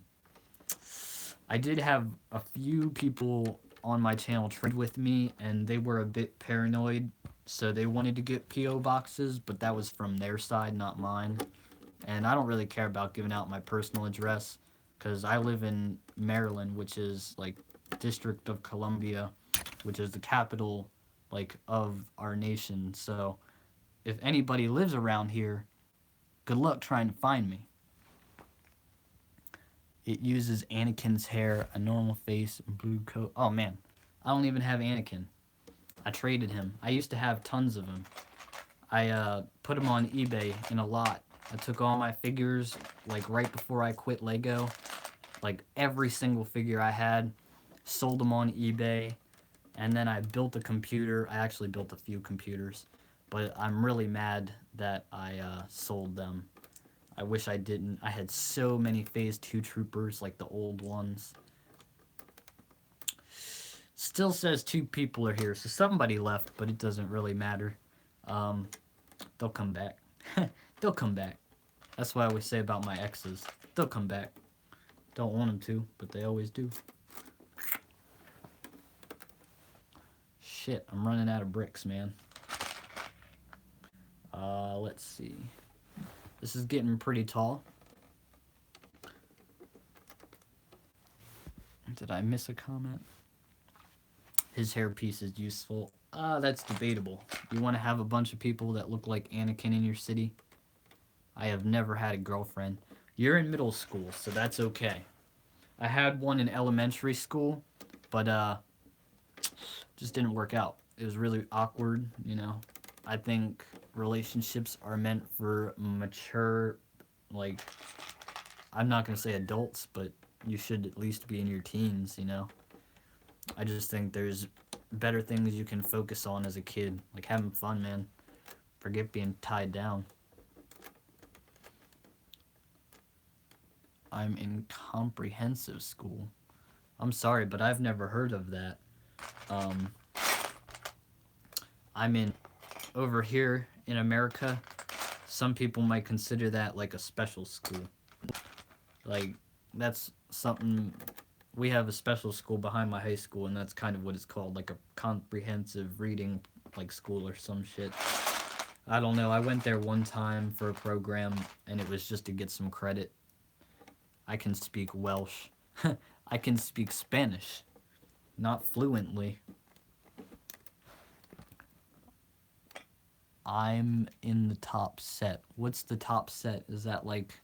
Speaker 1: I did have a few people on my channel trade with me, and they were a bit paranoid, so they wanted to get PO boxes, but that was from their side, not mine. And I don't really care about giving out my personal address, because I live in Maryland, which is like District of Columbia, which is the capital like of our nation. So if anybody lives around here, good luck trying to find me. It uses Anakin's hair, a normal face, and blue coat. Oh man, I don't even have Anakin. I traded him. I used to have tons of him. I put him on eBay in a lot. I took all my figures like right before I quit Lego, like every single figure I had, sold them on eBay, and then I built a computer. I actually built a few computers, but I'm really mad that I sold them. I wish I didn't. I had so many Phase 2 troopers, like the old ones. Still says 2 people are here, so somebody left, but it doesn't really matter. Um, they'll come back. They'll come back. That's what I always say about my exes. They'll come back. Don't want them to, but they always do. Shit, I'm running out of bricks, man. Let's see. This is getting pretty tall. Did I miss a comment? His hairpiece is useful. That's debatable. You want to have a bunch of people that look like Anakin in your city? I have never had a girlfriend. You're in middle school, so that's okay. I had one in elementary school, but just didn't work out. It was really awkward, you know. I think relationships are meant for mature, like, I'm not going to say adults, but you should at least be in your teens, you know. I just think there's better things you can focus on as a kid, like having fun, man. Forget being tied down. I'm in comprehensive school. I'm sorry, but I've never heard of that. Um, I'm in over here in America. Some people might consider that like a special school. Like that's something we have a special school behind my high school, and that's kind of what it's called, like a comprehensive reading like school or some shit. I don't know. I went there one time for a program, and it was just to get some credit. I can speak Welsh. I can speak Spanish, not fluently. I'm in the top set. What's the top set? Is that like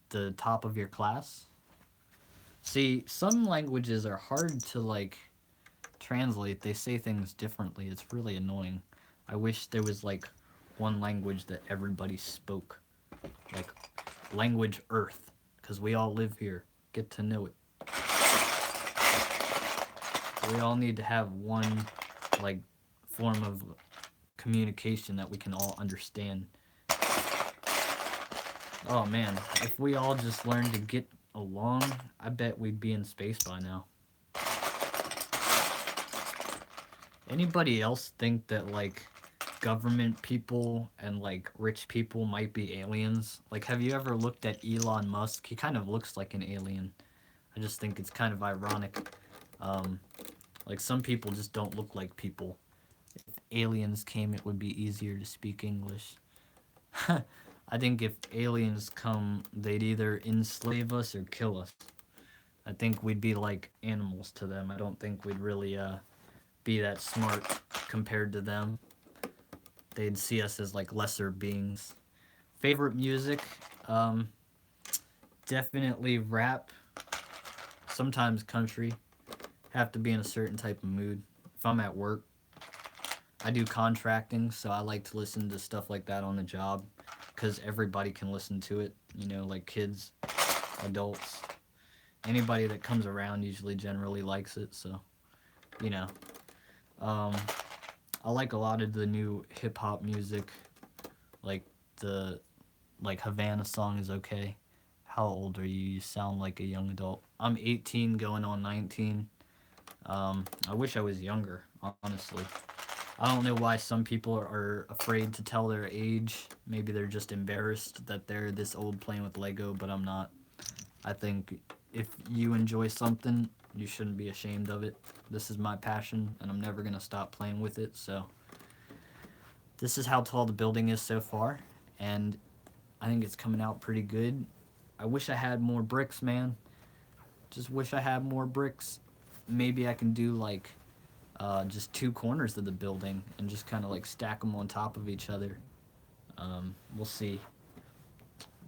Speaker 1: the top of your class? See, some languages are hard to like translate. They say things differently. It's really annoying. I wish there was like one language that everybody spoke. Like language Earth, because we all live here. Get to know it. We all need to have one like form of communication that we can all understand. Oh man, if we all just learned to get along, I bet we'd be in space by now. Anybody else think that like government people and like rich people might be aliens? Like have you ever looked at Elon Musk? He kind of looks like an alien. I just think it's kind of ironic. Um, like some people just don't look like people. If aliens came, it would be easier to speak English. I think if aliens come, they'd either enslave us or kill us. I think we'd be like animals to them. I don't think we'd really be that smart compared to them. They'd see us as like lesser beings. Favorite music? Um, Definitely rap. Sometimes country. Have to be in a certain type of mood. If I'm at work, I do contracting, so I like to listen to stuff like that on the job because everybody can listen to it. You know, like kids, adults, anybody that comes around usually generally likes it. So, you know, um, I like a lot of the new hip hop music, like the like Havana song is okay. How old are you? You sound like a young adult. I'm 18 going on 19. I wish I was younger, honestly. I don't know why some people are afraid to tell their age. Maybe they're just embarrassed that they're this old playing with Lego, but I'm not. I think if you enjoy something, you shouldn't be ashamed of it. This is my passion, and I'm never going to stop playing with it, so this is how tall the building is so far, and I think it's coming out pretty good. I wish I had more bricks, man. Just wish I had more bricks. Maybe I can do like just 2 corners of the building and just kind of like stack them on top of each other. We'll see.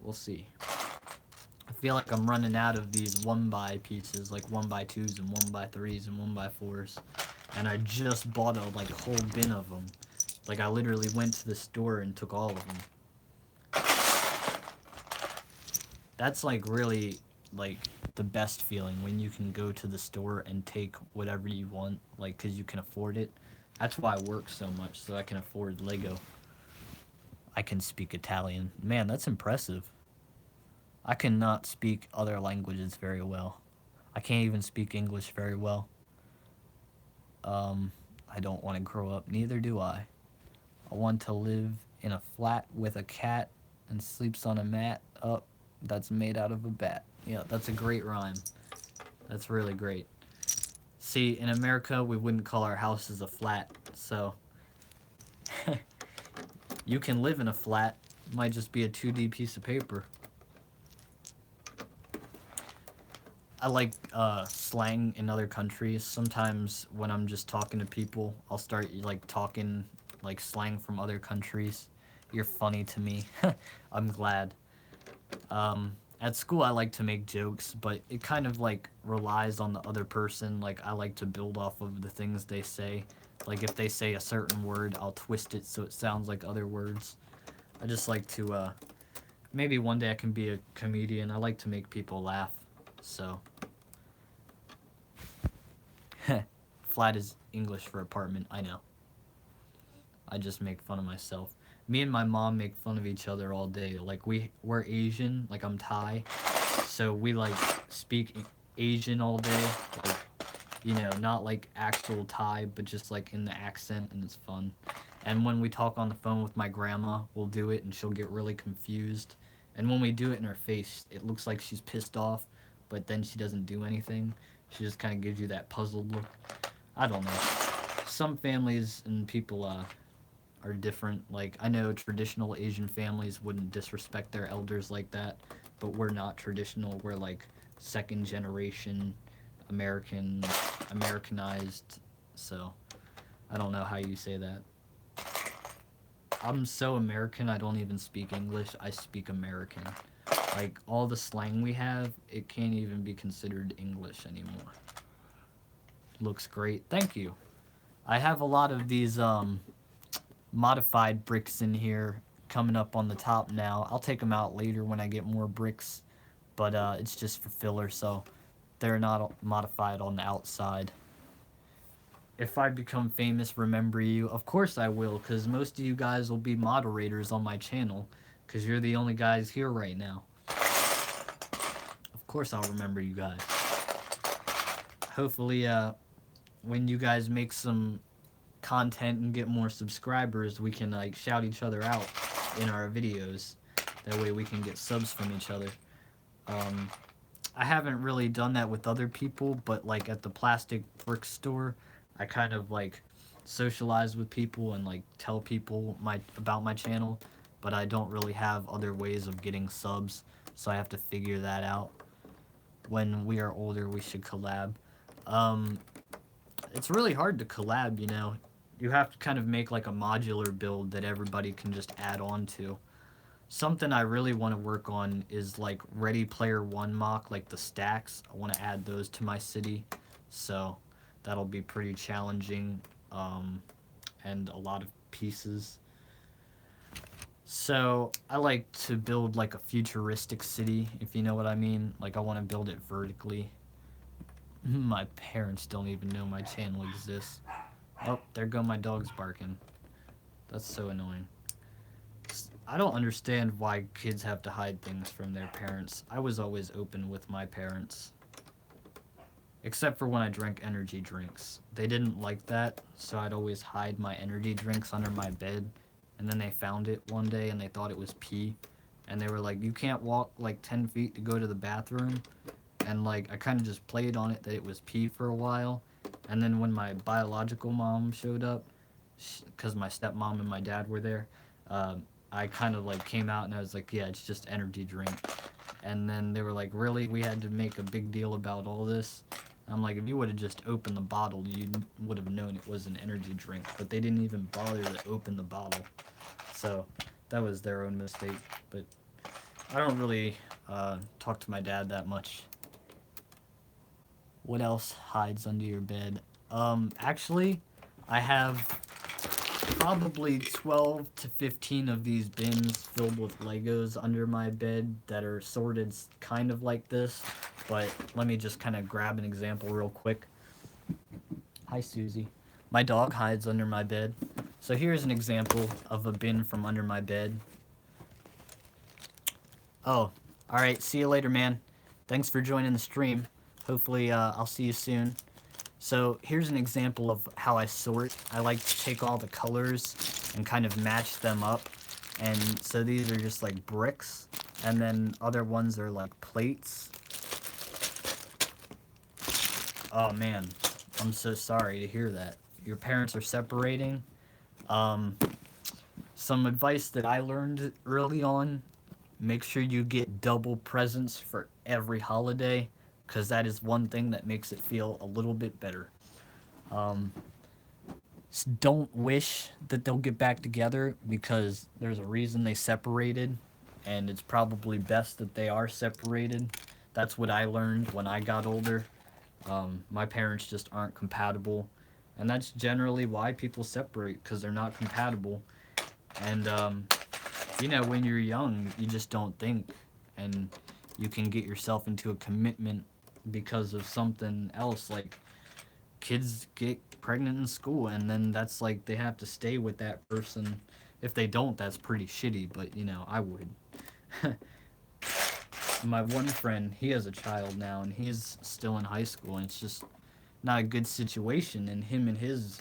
Speaker 1: We'll see. I feel like I'm running out of these 1x pieces, like 1x2s and 1x3s and 1x4s. And I just bought a like whole bin of them. Like I literally went to the store and took all of them. That's like really like the best feeling when you can go to the store and take whatever you want, like because you can afford it. That's why I work so much, so I can afford Lego. I can speak Italian. Man, that's impressive. I cannot speak other languages very well. I can't even speak English very well. I don't want to grow up, neither do I. I want to live in a flat with a cat and sleeps on a mat up that's made out of a bat. Yeah, that's a great rhyme. That's really great. See, in America, we wouldn't call our houses a flat, so you can live in a flat. It might just be a 2D piece of paper. I like slang in other countries. Sometimes when I'm just talking to people, I'll start like talking like slang from other countries. You're funny to me. I'm glad. At school, I like to make jokes, but it kind of like relies on the other person. Like I like to build off of the things they say. Like if they say a certain word, I'll twist it so it sounds like other words. I just like to maybe one day I can be a comedian. I like to make people laugh. So flat is English for apartment, I know. I just make fun of myself. Me and my mom make fun of each other all day. Like we're Asian, like I'm Thai, so we like speak Asian all day. Like not like actual Thai, but just like in the accent, and it's fun. And when we talk on the phone with my grandma, we'll do it, and she'll get really confused. And when we do it in her face, it looks like she's pissed off, but then she doesn't do anything. She just kind of gives you that puzzled look. I don't know. Some families and people are different. Like I know traditional Asian families wouldn't disrespect their elders like that, but we're not traditional. We're like second generation Americanized. So I don't know how you say that. I'm so American I don't even speak English. I speak American. Like all the slang we have, it can't even be considered English anymore. Looks great. Thank you. I have a lot of these modified bricks in here coming up on the top now. I'll take them out later when I get more bricks, but it's just for filler, so they're not modified on the outside. If I become famous, remember you? Of course I will, because most of you guys will be moderators on my channel, because you're the only guys here right now. Of course I'll remember you guys. Hopefully, when you guys make some content and get more subscribers, we can like shout each other out in our videos. That way we can get subs from each other. I haven't really done that with other people, but like at the plastic brick store, I kind of like socialize with people and like tell people about my channel, but I don't really have other ways of getting subs, so I have to figure that out. When we are older, we should collab. It's really hard to collab, You have to kind of make like a modular build that everybody can just add on to. Something I really want to work on is like Ready Player One mock, like the stacks. I want to add those to my city, so that'll be pretty challenging, and a lot of pieces. So I like to build like a futuristic city, if you know what I mean. Like I want to build it vertically. My parents don't even know my channel exists. Oh, there go my dogs barking. That's so annoying. I don't understand why kids have to hide things from their parents. I was always open with my parents. Except for when I drank energy drinks. They didn't like that, so I'd always hide my energy drinks under my bed. And then they found it one day and they thought it was pee. And they were like, you can't walk like 10 feet to go to the bathroom. And like I kind of just played on it that it was pee for a while, and then when my biological mom showed up, because my stepmom and my dad were there, I kind of like came out and I was like, yeah, it's just energy drink. And then they were like, really? We had to make a big deal about all this? I'm like, if you would have just opened the bottle, you would have known it was an energy drink. But they didn't even bother to open the bottle, so that was their own mistake. But I don't really talk to my dad that much. What else hides under your bed? Actually, I have probably 12 to 15 of these bins filled with Legos under my bed that are sorted kind of like this. But let me just kind of grab an example real quick. Hi, Susie. My dog hides under my bed. So here's an example of a bin from under my bed. Oh, alright, see you later, man. Thanks for joining the stream. Hopefully, I'll see you soon. So here's an example of how I sort. I like to take all the colors and kind of match them up. And so these are just like bricks. And then other ones are like plates. Oh man, I'm so sorry to hear that. Your parents are separating. Some advice that I learned early on, make sure you get double presents for every holiday, because that is one thing that makes it feel a little bit better. Um, don't wish that they'll get back together, because there's a reason they separated, and it's probably best that they are separated. That's what I learned when I got older. My parents just aren't compatible, and that's generally why people separate, because they're not compatible. And you know, when you're young, you just don't think, and you can get yourself into a commitment because of something else. Like, kids get pregnant in school, and then that's like they have to stay with that person. If they don't, that's pretty shitty, but you know, I would. My one friend, he has a child now, and he's still in high school, and it's just not a good situation. And him and his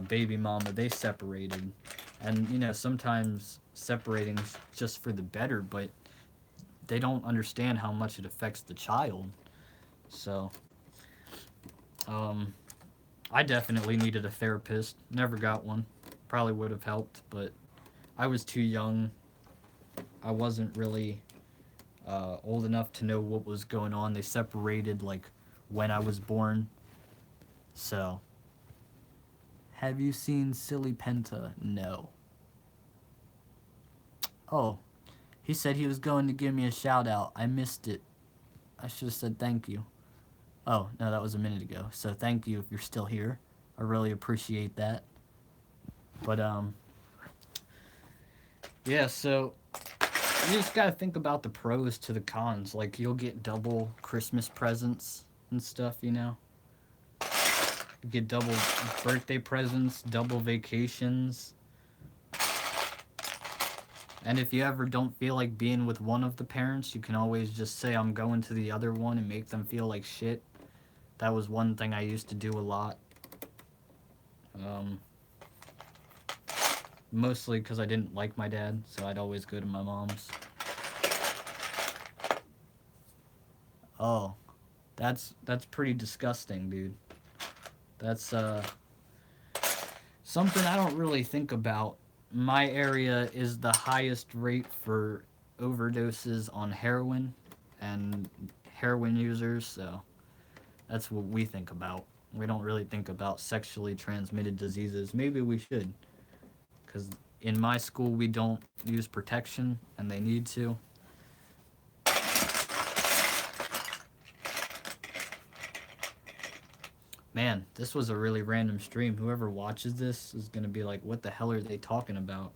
Speaker 1: baby mama, they separated. And you know, sometimes separating's just for the better, but they don't understand how much it affects the child. So um, I definitely needed a therapist. Never got one. Probably would have helped, but I was too young. I wasn't really old enough to know what was going on. They separated like when I was born. So, have you seen Silly Penta? No. Oh, he said he was going to give me a shout out. I missed it. I should have said thank you. Oh, no, that was a minute ago. So thank you if you're still here. I really appreciate that. But yeah, so you just gotta think about the pros to the cons. Like, you'll get double Christmas presents and stuff, you know? You get double birthday presents, double vacations. And if you ever don't feel like being with one of the parents, you can always just say, I'm going to the other one, and make them feel like shit. That was one thing I used to do a lot. Mostly because I didn't like my dad, so I'd always go to my mom's. Oh, that's pretty disgusting, dude. That's something I don't really think about. My area is the highest rate for overdoses on heroin and heroin users, so that's what we think about. We don't really think about sexually transmitted diseases. Maybe we should, because in my school we don't use protection, and they need to. Man, this was a really random stream. Whoever watches this is going to be like, what the hell are they talking about?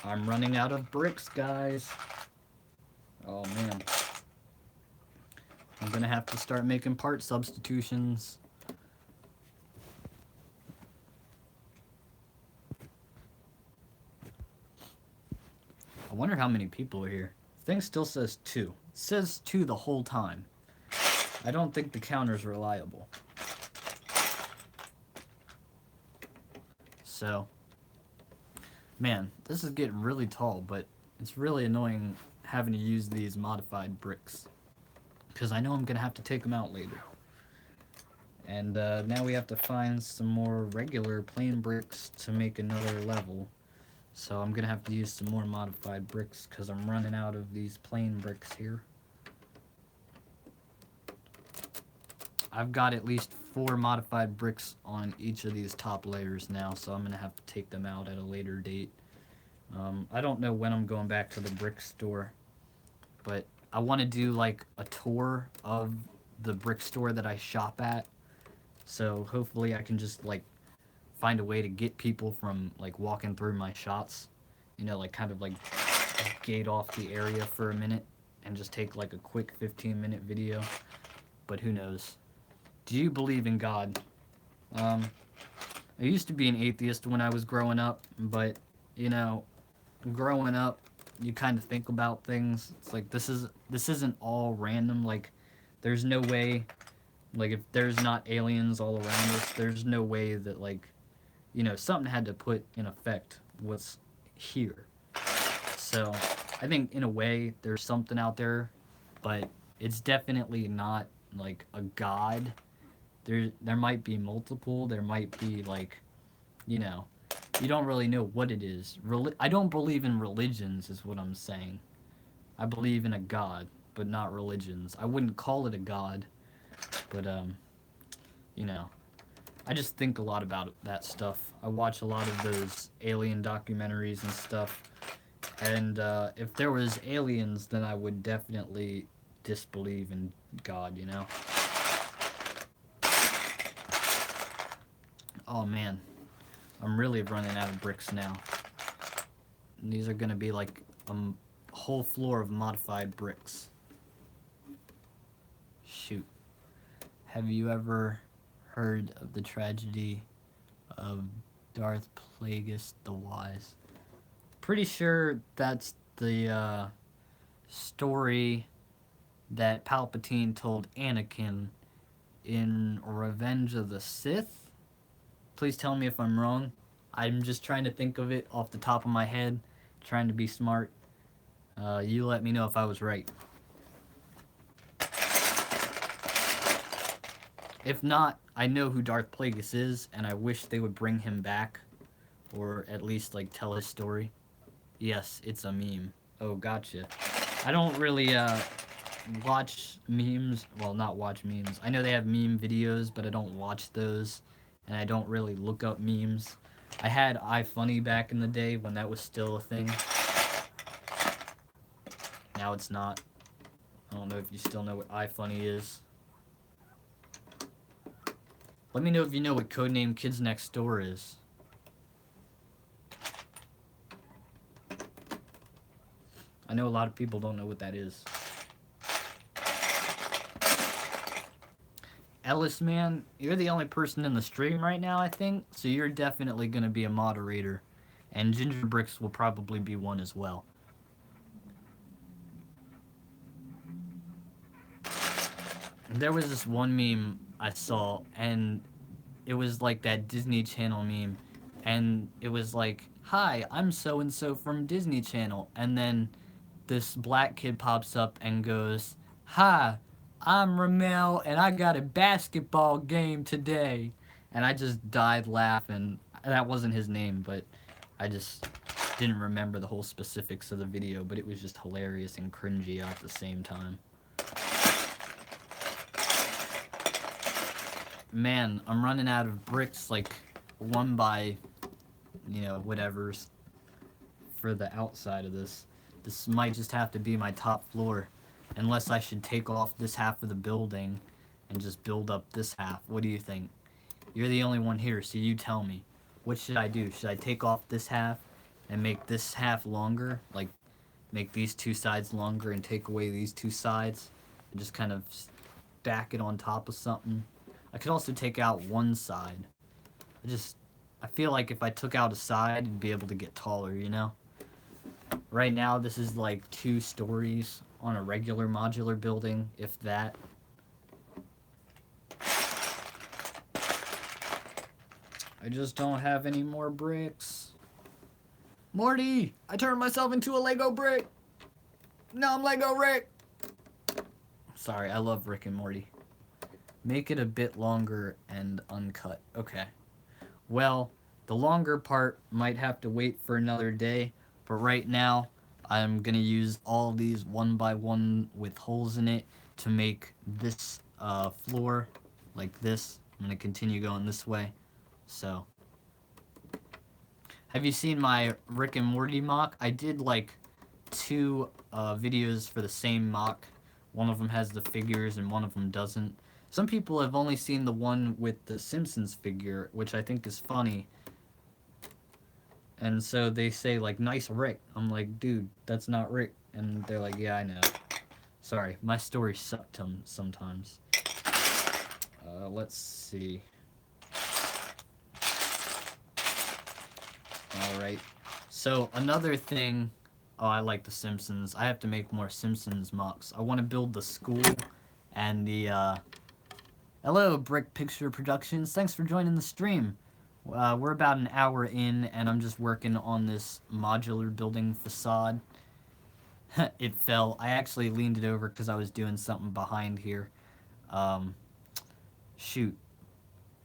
Speaker 1: I'm running out of bricks, guys. Oh, man. I'm going to have to start making part substitutions. I wonder how many people are here. The thing still says 2. It says 2 the whole time. I don't think the counter's reliable. So, man, this is getting really tall, but it's really annoying having to use these modified bricks, because I know I'm going to have to take them out later. And now we have to find some more regular plain bricks to make another level. So I'm going to have to use some more modified bricks, because I'm running out of these plain bricks here. I've got at least 4 modified bricks on each of these top layers now, so I'm gonna have to take them out at a later date. I don't know when I'm going back to the brick store, but I want to do like a tour of the brick store that I shop at. So hopefully I can just like find a way to get people from like walking through my shots, like kind of like gate off the area for a minute and just take like a quick 15-minute video. But who knows? Do you believe in God? I used to be an atheist when I was growing up, but you know, growing up, you kind of think about things. It's like this isn't all random. Like, there's no way. Like, if there's not aliens all around us, there's no way that like, something had to put in effect what's here. So, I think in a way there's something out there, but it's definitely not like a god. There might be multiple. There might be like, you know, you don't really know what it is. I don't believe in religions, is what I'm saying. I believe in a god, but not religions. I wouldn't call it a god, but you know, I just think a lot about that stuff. I watch a lot of those alien documentaries and stuff, and if there was aliens, then I would definitely disbelieve in God. Oh man, I'm really running out of bricks now. And these are gonna be like a whole floor of modified bricks. Shoot. Have you ever heard of the tragedy of Darth Plagueis the Wise? Pretty sure that's the story that Palpatine told Anakin in Revenge of the Sith. Please tell me if I'm wrong. I'm just trying to think of it off the top of my head, trying to be smart. You let me know if I was right. If not, I know who Darth Plagueis is, and I wish they would bring him back, or at least like tell his story. Yes, it's a meme. Oh, gotcha. I don't really watch memes. Well, not watch memes. I know they have meme videos, but I don't watch those, and I don't really look up memes. I had iFunny back in the day when that was still a thing. Now it's not. I don't know if you still know what iFunny is. Let me know if you know what Codename Kids Next Door is. I know a lot of people don't know what that is. Ellis, man, you're the only person in the stream right now, I think, so you're definitely going to be a moderator. And Ginger Bricks will probably be one as well. There was this one meme I saw, and it was like that Disney Channel meme. And it was like, hi, I'm so-and-so from Disney Channel. And then this black kid pops up and goes, hi, I'm Ramel, and I got a basketball game today. And I just died laughing. That wasn't his name, but I just didn't remember the whole specifics of the video, but it was just hilarious and cringy at the same time. Man, I'm running out of bricks, like, one by, whatever's for the outside of this. This might just have to be my top floor. Unless I should take off this half of the building and just build up this half. What do you think? You're the only one here, so you tell me. What should I do? Should I take off this half and make this half longer? Like, make these two sides longer and take away these two sides? And just kind of stack it on top of something? I could also take out one side. I feel like if I took out a side, it'd be able to get taller, Right now, this is like 2 stories on a regular modular building, if that. I just don't have any more bricks. Morty! I turned myself into a Lego brick! Now I'm Lego Rick! Sorry, I love Rick and Morty. Make it a bit longer and uncut. Okay. Well, the longer part might have to wait for another day, but right now, I'm gonna use all these 1 by 1 with holes in it to make this floor like this. I'm gonna continue going this way. So, have you seen my Rick and Morty mock? I did like two videos for the same mock. One of them has the figures and one of them doesn't. Some people have only seen the one with the Simpsons figure, which I think is funny. And so they say like, nice Rick. I'm like, dude, that's not Rick. And they're like, yeah, I know. Sorry, my story sucked sometimes. Let's see. Alright. So, another thing... Oh, I like The Simpsons. I have to make more Simpsons mocks. I want to build the school and the, Hello, Brick Picture Productions. Thanks for joining the stream. We're about an hour in, and I'm just working on this modular building facade. It fell. I actually leaned it over because I was doing something behind here. Shoot.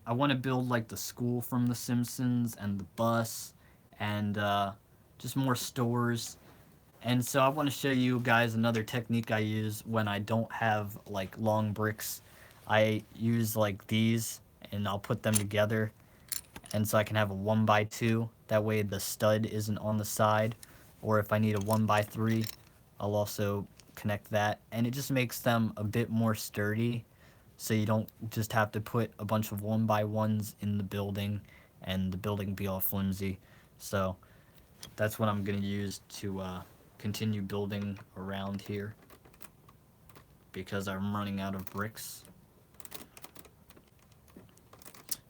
Speaker 1: I want to build, like, the school from The Simpsons and the bus and, just more stores. And so I want to show you guys another technique I use when I don't have like long bricks. I use like these and I'll put them together, and so I can have a 1x2. That way the stud isn't on the side. Or if I need a 1x3, I'll also connect that, and it just makes them a bit more sturdy, so you don't just have to put a bunch of 1x1s in the building and the building be all flimsy. So that's what I'm going to use to continue building around here, because I'm running out of bricks.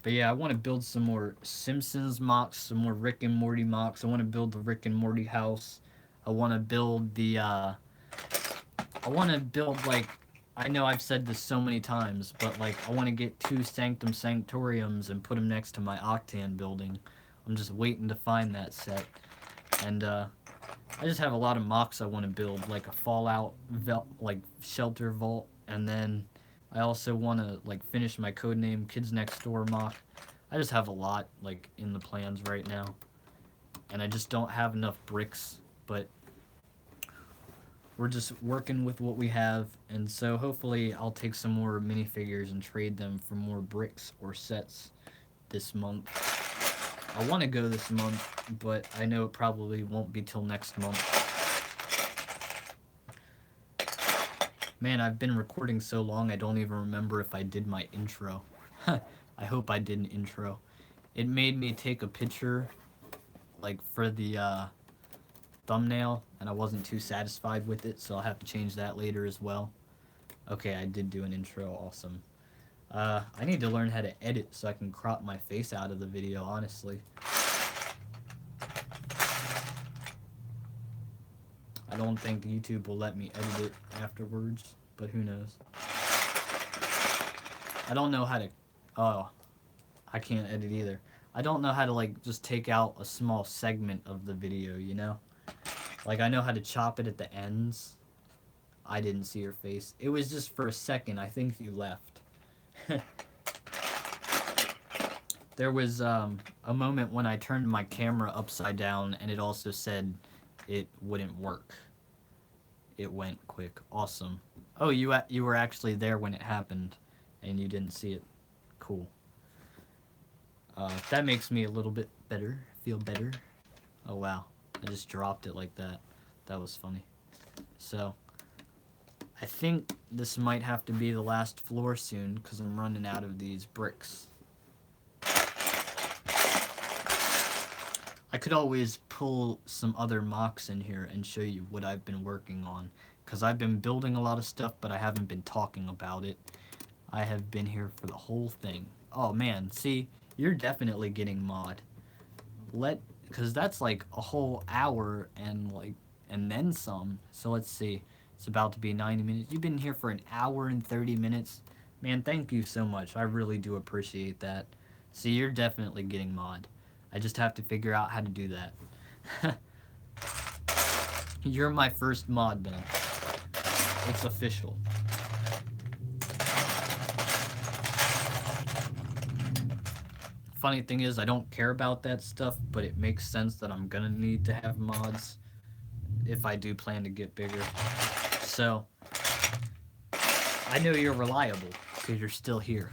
Speaker 1: But yeah, I want to build some more Simpsons mocks, some more Rick and Morty mocks. I want to build the Rick and Morty house. I want to build the, I want to build, like, I know I've said this so many times, but, like, I want to get 2 Sanctum Sanctoriums and put them next to my Octan building. I'm just waiting to find that set. And, I just have a lot of mocks I want to build, like a Fallout, like, shelter vault, and then I also want to, like, finish my Codename Kids Next Door mock. I just have a lot, like, in the plans right now, and I just don't have enough bricks, but we're just working with what we have, and so hopefully I'll take some more minifigures and trade them for more bricks or sets this month. I want to go this month, but I know it probably won't be till next month. Man, I've been recording so long I don't even remember if I did my intro. I hope I did an intro. It made me take a picture, like, for the thumbnail, and I wasn't too satisfied with it, so I'll have to change that later as well. Okay, I did do an intro, awesome. I need to learn how to edit so I can crop my face out of the video, honestly. I don't think YouTube will let me edit it afterwards, but who knows. I don't know how to... Oh, I can't edit either. I don't know how to, like, just take out a small segment of the video, you know? Like, I know how to chop it at the ends. I didn't see your face. It was just for a second. I think you left. There was a moment when I turned my camera upside down and it also said it wouldn't work. It went quick. Awesome. Oh, you were actually there when it happened and you didn't see it. Cool. That makes me a little bit better. Feel better. Oh wow. I just dropped it like that. That was funny. So, I think this might have to be the last floor soon because I'm running out of these bricks. I could always pull some other mocks in here and show you what I've been working on, because I've been building a lot of stuff, but I haven't been talking about it. I have been here for the whole thing. Oh man, see, you're definitely getting mod. Because that's like a whole hour and then some. So let's see. It's about to be 90 minutes. You've been here for an hour and 30 minutes. Man, thank you so much. I really do appreciate that. See, you're definitely getting mod. I just have to figure out how to do that. You're my first mod then. It's official. Funny thing is, I don't care about that stuff, but it makes sense that I'm gonna need to have mods if I do plan to get bigger. So, I know you're reliable, because you're still here.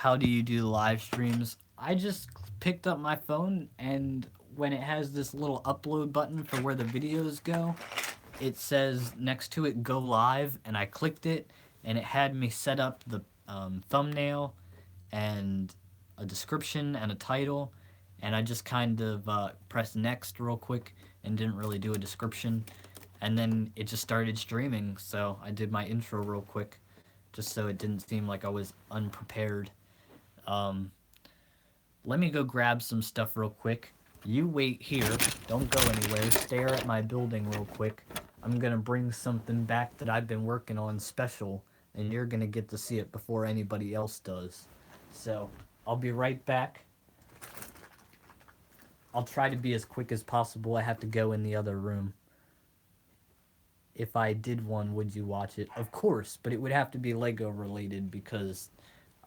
Speaker 1: How do you do live streams? I just picked up my phone, and when it has this little upload button for where the videos go, it says next to it go live, and I clicked it, and it had me set up the thumbnail and a description and a title, and I just kind of pressed next real quick and didn't really do a description, and then it just started streaming. So I did my intro real quick just so it didn't seem like I was unprepared. um, Let me go grab some stuff real quick. You wait here. Don't go anywhere. Stare at my building real quick. I'm gonna bring something back that I've been working on special, and you're gonna get to see it before anybody else does. So, I'll be right back. I'll try to be as quick as possible. I have to go in the other room. If I did one, would you watch it? Of course, but it would have to be Lego related because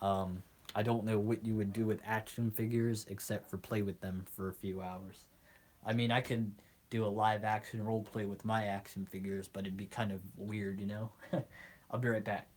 Speaker 1: um, I don't know what you would do with action figures except for play with them for a few hours. I mean, I could do a live action role play with my action figures, but it'd be kind of weird, you know? I'll be right back.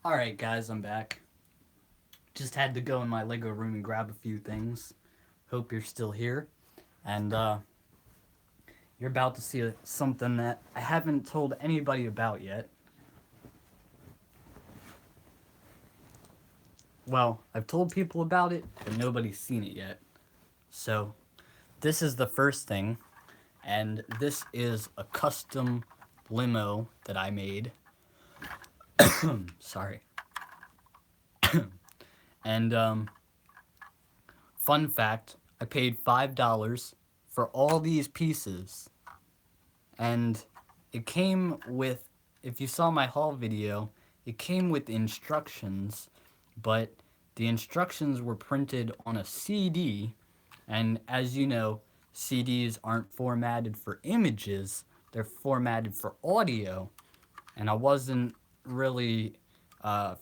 Speaker 1: Alright, guys, I'm back. Just had to go in my Lego room and grab a few things. Hope you're still here. And, you're about to see something that I haven't told anybody about yet. Well, I've told people about it, but nobody's seen it yet. So, this is the first thing, and this is a custom limo that I made. Sorry. And, fun fact, I paid $5 for all these pieces, and it came with, if you saw my haul video, it came with instructions, but the instructions were printed on a CD, and as you know, CDs aren't formatted for images, they're formatted for audio, and I wasn't really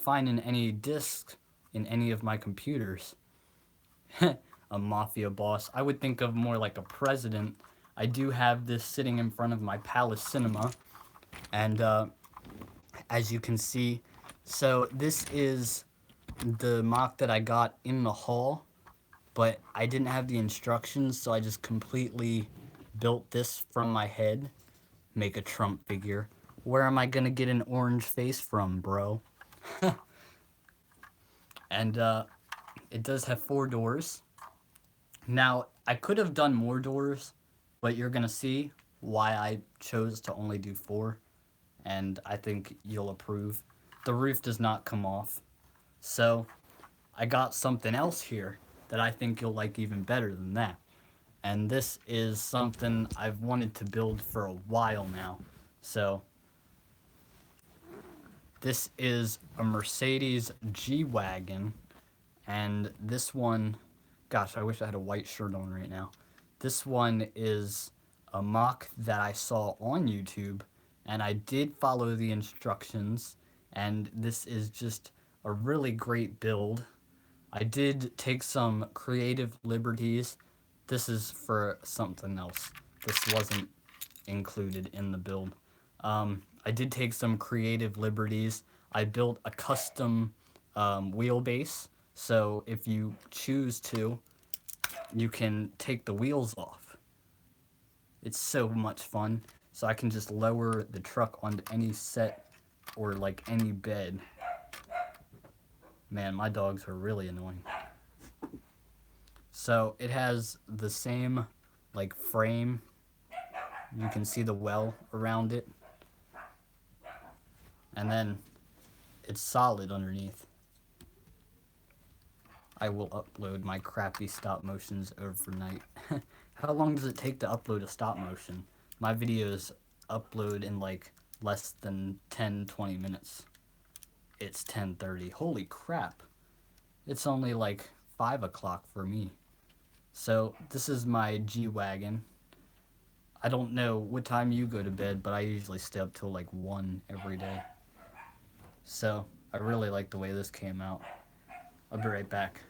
Speaker 1: finding any discs in any of my computers. A mafia boss. I would think of more like a president. I do have this sitting in front of my Palace Cinema, and as you can see, so this is the mock that I got in the haul, but I didn't have the instructions, so I just completely built this from my head. Make a Trump figure. Where am I gonna get an orange face from, bro? And it does have 4 doors. Now, I could have done more doors, but you're gonna see why I chose to only do 4, and I think you'll approve. The roof does not come off. So, I got something else here that I think you'll like even better than that. And this is something I've wanted to build for a while now. So, this is a Mercedes G-Wagon, and this one, gosh, I wish I had a white shirt on right now. This one is a mock that I saw on YouTube, and I did follow the instructions, and this is just a really great build. I did take some creative liberties. This is for something else. This wasn't included in the build. I did take some creative liberties. I built a custom wheelbase, so if you choose to, you can take the wheels off. It's so much fun. So I can just lower the truck onto any set or like any bed. Man, my dogs are really annoying. So it has the same like frame. You can see the well around it. and then it's solid underneath. I will upload my crappy stop motions overnight. How long does it take to upload a stop motion? My videos upload in like less than 10-20 minutes. It's 10:30. Holy crap. It's only like 5 o'clock for me. So this is my G-Wagon. I don't know what time you go to bed, but I usually stay up till like 1 every day. So I really like the way this came out. I'll be right back.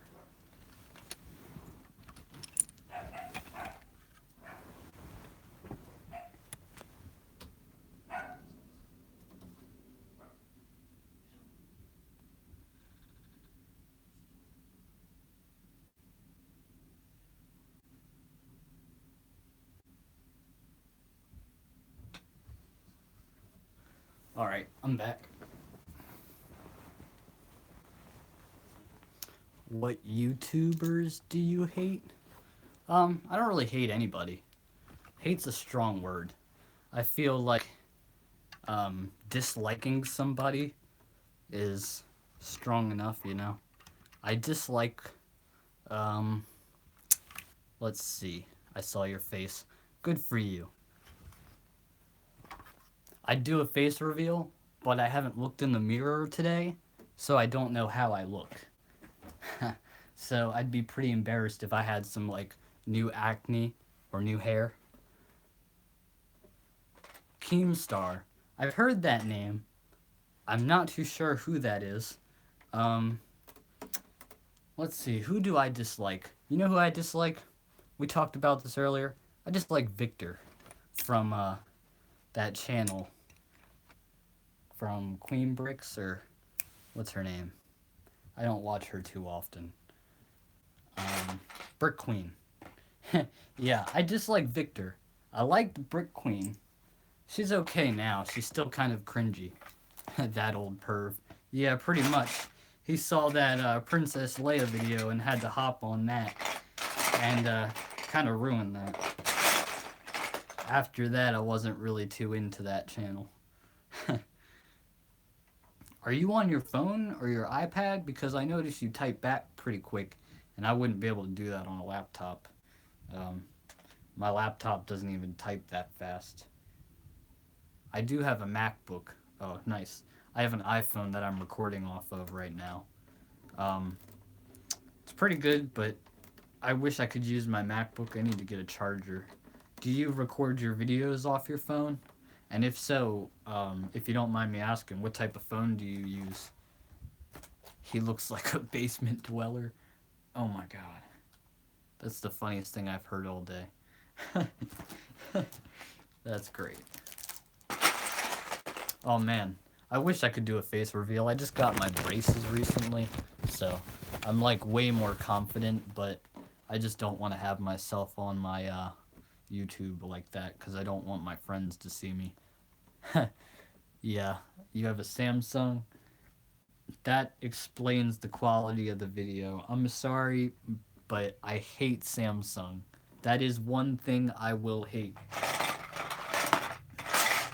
Speaker 1: Alright, I'm back. What YouTubers do you hate? I don't really hate anybody. Hate's a strong word. I feel like disliking somebody is strong enough, you know? I dislike, um, let's see. I saw your face. Good for you. I do a face reveal, but I haven't looked in the mirror today, so I don't know how I look. So I'd be pretty embarrassed if I had some like new acne or new hair. Keemstar. I've heard that name. I'm not too sure who that is. Um, let's see. Who do I dislike? You know who I dislike? We talked about this earlier. I dislike Victor from that channel from Queen Bricks, or what's her name? I don't watch her too often. Brick Queen. Yeah, I dislike Victor. I liked Brick Queen. She's okay now. She's still kind of cringy. That old perv. Yeah, pretty much. He saw that Princess Leia video and had to hop on that. And kind of ruined that. After that, I wasn't really too into that channel. Are you on your phone or your iPad? Because I noticed you type back pretty quick, and I wouldn't be able to do that on a laptop. My laptop doesn't even type that fast. I do have a MacBook. Oh, nice. I have an iPhone that I'm recording off of right now. It's pretty good, but I wish I could use my MacBook. I need to get a charger. Do you record your videos off your phone? And if so, if you don't mind me asking, what type of phone do you use? He looks like a basement dweller. Oh my god. That's the funniest thing I've heard all day. That's great. Oh man, I wish I could do a face reveal. I just got my braces recently, so I'm like way more confident, but I just don't want to have myself on my YouTube like that because I don't want my friends to see me. Yeah, you have a Samsung. That explains the quality of the video. I'm sorry, but I hate Samsung. That is one thing I will hate.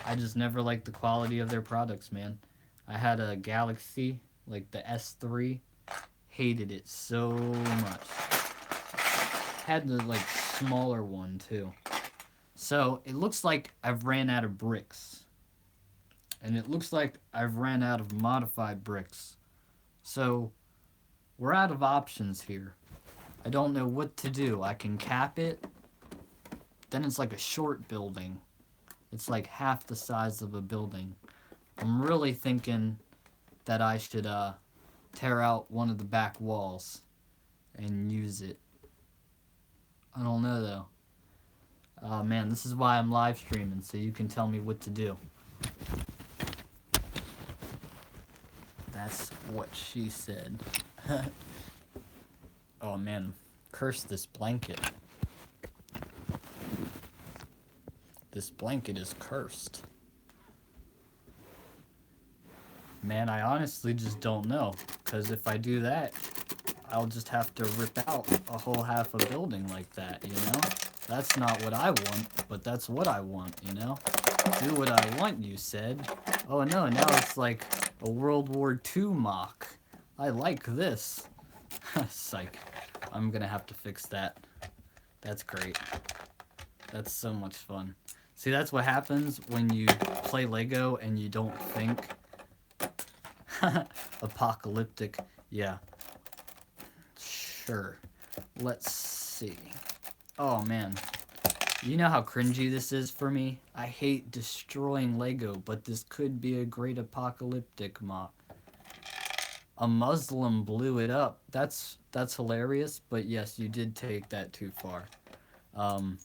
Speaker 1: I just never liked the quality of their products, man. I had a Galaxy, like the S3. Hated it so much. Had the like smaller one too. So it looks like I've ran out of bricks. And it looks like I've ran out of modified bricks. So we're out of options here. I don't know what to do. I can cap it. Then it's like a short building. It's like half the size of a building. I'm really thinking that I should tear out one of the back walls and use it. I don't know though. Oh man, this is why I'm live streaming, so you can tell me what to do. That's what she said. Oh man, curse this blanket. This blanket is cursed. Man, I honestly just don't know. Because if I do that, I'll just have to rip out a whole half a building like that, you know? That's not what I want, but that's what I want, you know? Do what I want, you said. Oh no, now it's like a World War II mock. I like this. Psych. I'm gonna have to fix that. That's great. That's so much fun. See, that's what happens when you play Lego and you don't think. Apocalyptic. Yeah. Sure. Let's see. Oh man. You know how cringy this is for me? I hate destroying Lego, but this could be a great apocalyptic mock. A Muslim blew it up. That's hilarious, but yes, you did take that too far. Um,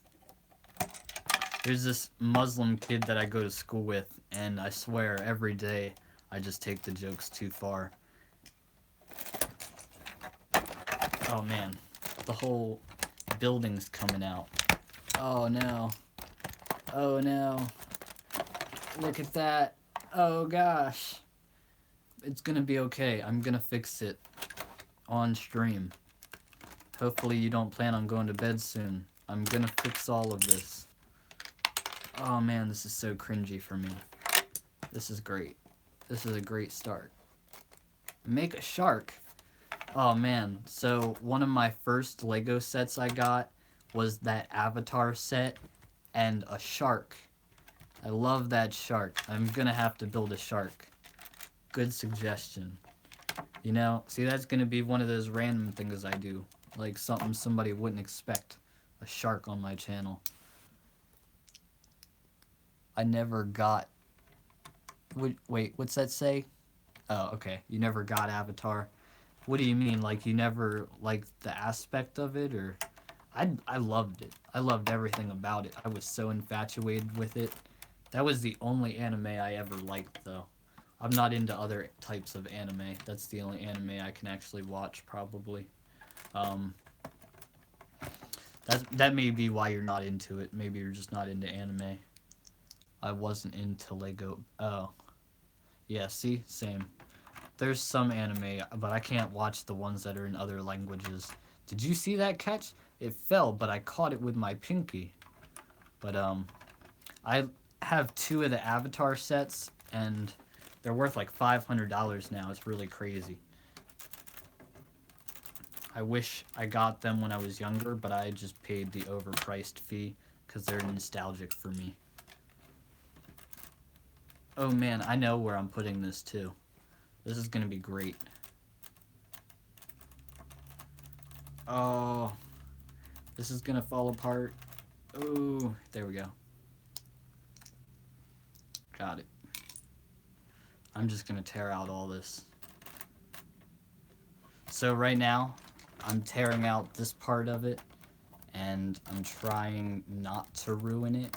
Speaker 1: there's this Muslim kid that I go to school with, and I swear every day I just take the jokes too far. Oh man, the whole building's coming out. Oh no. Oh no. Look at that. Oh gosh. It's gonna be okay. I'm gonna fix it on stream. Hopefully you don't plan on going to bed soon. I'm gonna fix all of this. Oh man, this is so cringy for me. This is great. This is a great start. Make a shark. Oh man, so one of my first Lego sets I got was that Avatar set and a shark. I love that shark. I'm gonna have to build a shark. Good suggestion. You know, see, that's gonna be one of those random things I do. Like something somebody wouldn't expect. A shark on my channel. I never got... Wait, what's that say? Oh, okay. You never got Avatar. What do you mean? Like, you never liked the aspect of it, or... I loved it. I loved everything about it. I was so infatuated with it. That was the only anime I ever liked, though. I'm not into other types of anime. That's the only anime I can actually watch, probably. That may be why you're not into it. Maybe you're just not into anime. I wasn't into Lego. Oh. Yeah, see? Same. There's some anime, but I can't watch the ones that are in other languages. Did you see that catch? It fell, but I caught it with my pinky. But, I have 2 of the Avatar sets, and they're worth like $500 now. It's really crazy. I wish I got them when I was younger, but I just paid the overpriced fee because they're nostalgic for me. Oh man, I know where I'm putting this too. This is gonna be great. Oh, this is gonna fall apart. Oh, there we go. Got it. I'm just gonna tear out all this. So right now, I'm tearing out this part of it, and I'm trying not to ruin it,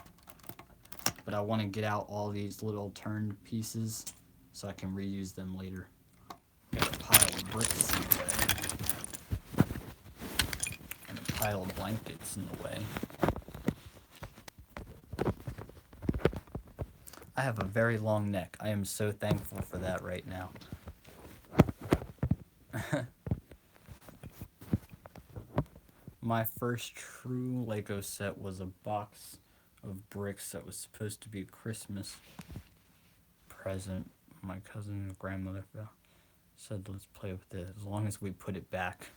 Speaker 1: but I want to get out all these little turned pieces so I can reuse them later. Got a pile of bricks in the way, and a pile of blankets in the way. I have a very long neck. I am so thankful for that right now. My first true Lego set was a box of bricks that was supposed to be a Christmas present. My cousin and grandmother said, let's play with it as long as we put it back.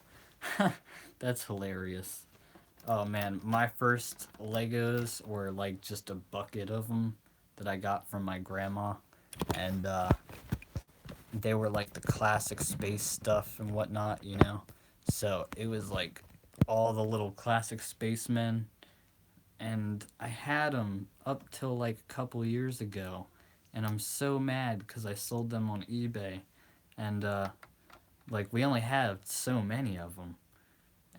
Speaker 1: That's hilarious. Oh man, my first Legos were like just a bucket of them that I got from my grandma, and they were like the classic space stuff and whatnot, you know? So it was like all the little classic spacemen, and I had them up till like a couple years ago, and I'm so mad because I sold them on eBay, and like we only have so many of them,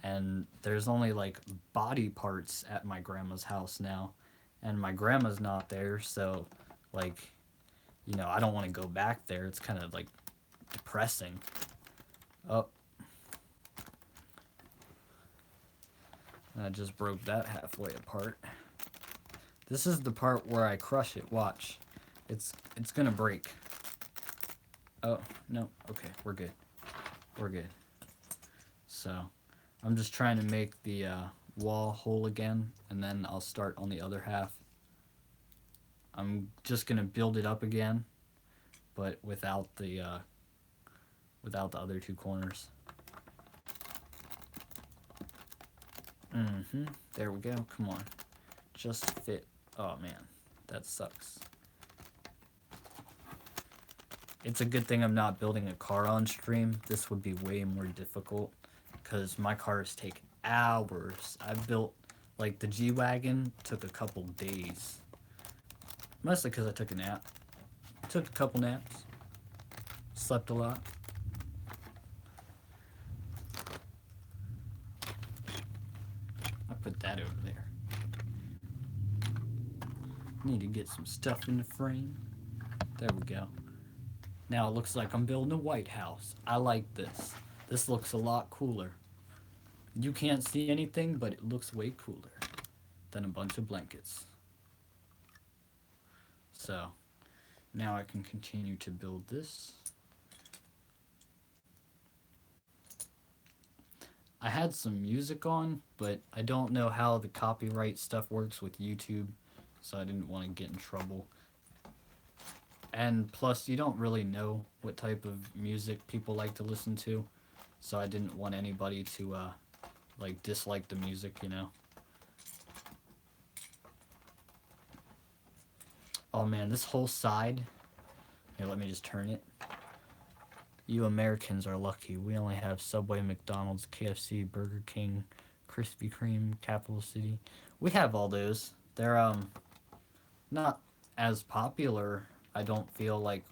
Speaker 1: and there's only like body parts at my grandma's house now, and my grandma's not there, so like, you know, I don't want to go back there. It's kind of like depressing. Oh, I just broke that halfway apart. This is the part where I crush it. Watch. It's gonna break. Oh, no. Okay, we're good. We're good. So, I'm just trying to make the wall whole again, and then I'll start on the other half. I'm just gonna build it up again, but without the other two corners. There we go. Come on, just fit. Oh man, that sucks. It's a good thing I'm not building a car on stream. This would be way more difficult because my cars take hours. I built, like, the G-Wagon took a couple days. Mostly because I took a nap. Took a couple naps. Slept a lot. I put that over there. Need to get some stuff in the frame. There we go. Now it looks like I'm building a White House. I like this. This looks a lot cooler. You can't see anything, but it looks way cooler than a bunch of blankets. So, now I can continue to build this. I had some music on, but I don't know how the copyright stuff works with YouTube, so I didn't want to get in trouble. And plus, you don't really know what type of music people like to listen to, so I didn't want anybody to, like, dislike the music, you know? Oh man, this whole side... Here, let me just turn it. You Americans are lucky. We only have Subway, McDonald's, KFC, Burger King, Krispy Kreme, Capital City. We have all those. They're, not as popular, I don't feel like.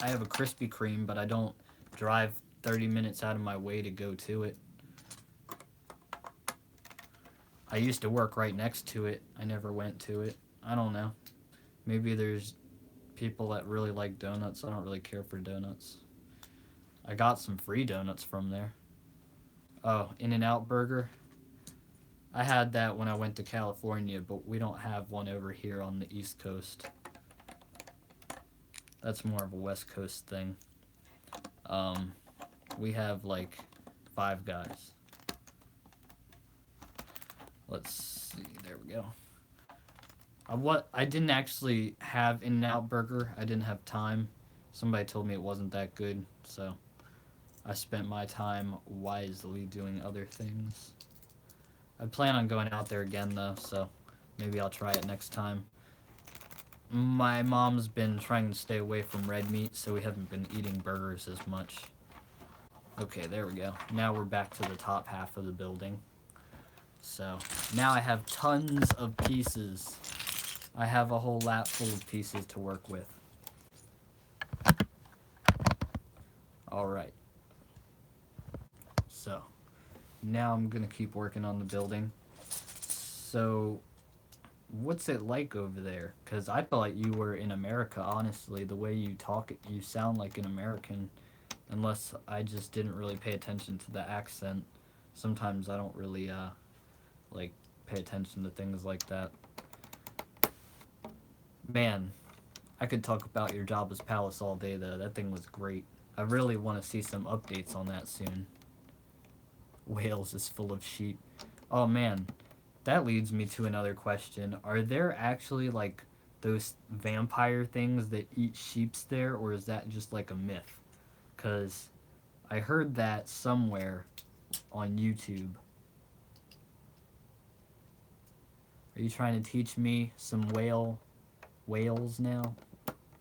Speaker 1: I have a Krispy Kreme, but I don't drive 30 minutes out of my way to go to it. I used to work right next to it. I never went to it. I don't know. Maybe there's people that really like donuts. I don't really care for donuts. I got some free donuts from there. Oh, In-N-Out Burger. I had that when I went to California, but we don't have one over here on the East Coast. That's more of a West Coast thing. We have like Five Guys. Let's see. There we go. I didn't actually have In-N-Out Burger. I didn't have time. Somebody told me it wasn't that good, so I spent my time wisely doing other things. I plan on going out there again though, so maybe I'll try it next time. My mom's been trying to stay away from red meat, so we haven't been eating burgers as much. Okay, there we go. Now we're back to the top half of the building. So, now I have tons of pieces. I have a whole lap full of pieces to work with. Alright. So, now I'm gonna keep working on the building. So, what's it like over there? Because I thought you were in America, honestly. The way you talk, you sound like an American. Unless I just didn't really pay attention to the accent. Sometimes I don't really, like, pay attention to things like that. Man, I could talk about your Jabba's Palace all day, though. That thing was great. I really want to see some updates on that soon. Wales is full of sheep. Oh, man. That leads me to another question. Are there actually, like, those vampire things that eat sheeps there, or is that just, like, a myth? Because I heard that somewhere on YouTube. Are you trying to teach me some Wales now?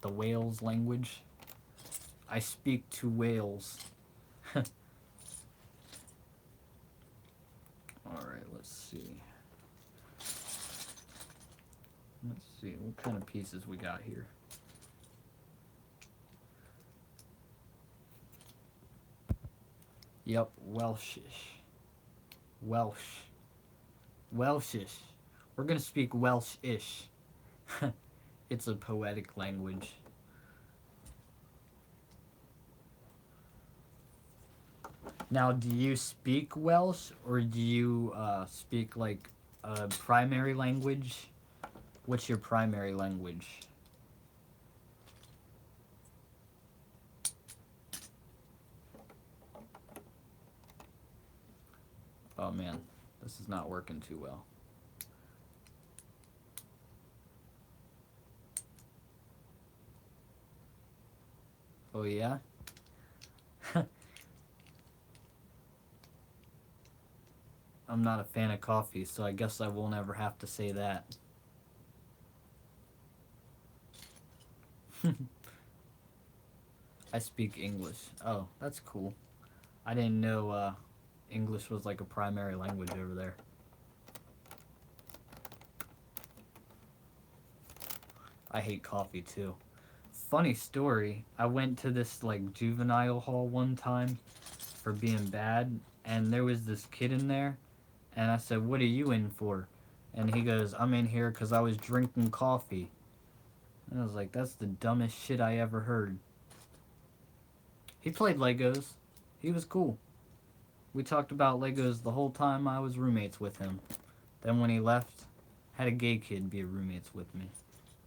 Speaker 1: The Wales language? I speak to whales. Alright, let's see. Let's see, what kind of pieces we got here? Yep, Welshish. Welshish. We're gonna speak Welsh-ish. It's a poetic language. Now, do you speak Welsh, or do you speak, like, a primary language? What's your primary language? Oh man, this is not working too well. Oh yeah? I'm not a fan of coffee, so I guess I won't ever have to say that. I speak English. Oh, that's cool. I didn't know English was like a primary language over there. I hate coffee too. Funny story, I went to this like juvenile hall one time for being bad, and there was this kid in there, and I said, "What are you in for?" And he goes, "I'm in here because I was drinking coffee." And I was like, "That's the dumbest shit I ever heard." He played Legos. He was cool. We talked about Legos the whole time I was roommates with him. Then when he left, had a gay kid be roommates with me.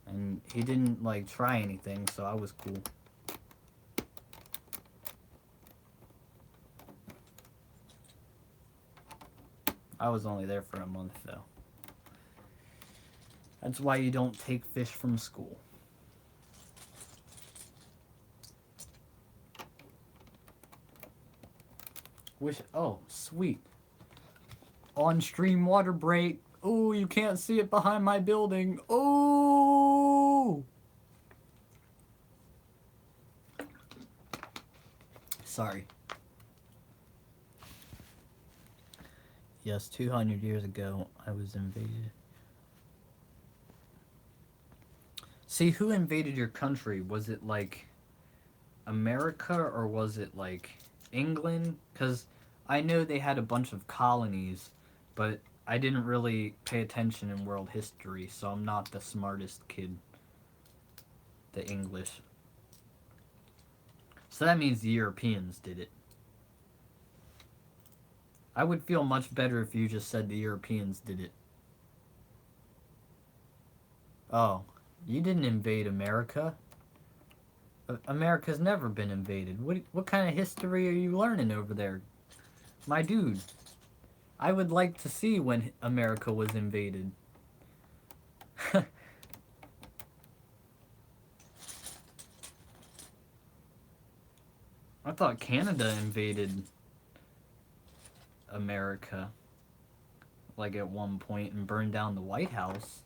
Speaker 1: And he didn't like try anything, so I was cool. I was only there for a month though. That's why you don't take fish from school. Oh, sweet. On stream water break. Ooh, you can't see it behind my building. Ooh! Sorry. Yes, 200 years ago, I was invaded. See, who invaded your country? Was it like America or was it like England? Because I know they had a bunch of colonies, but I didn't really pay attention in world history, so I'm not the smartest kid. The English. So that means the Europeans did it. I would feel much better if you just said the Europeans did it. Oh, you didn't invade America. America's never been invaded. What kind of history are you learning over there? My dude, I would like to see when America was invaded. I thought Canada invaded America, like at one point, and burned down the White House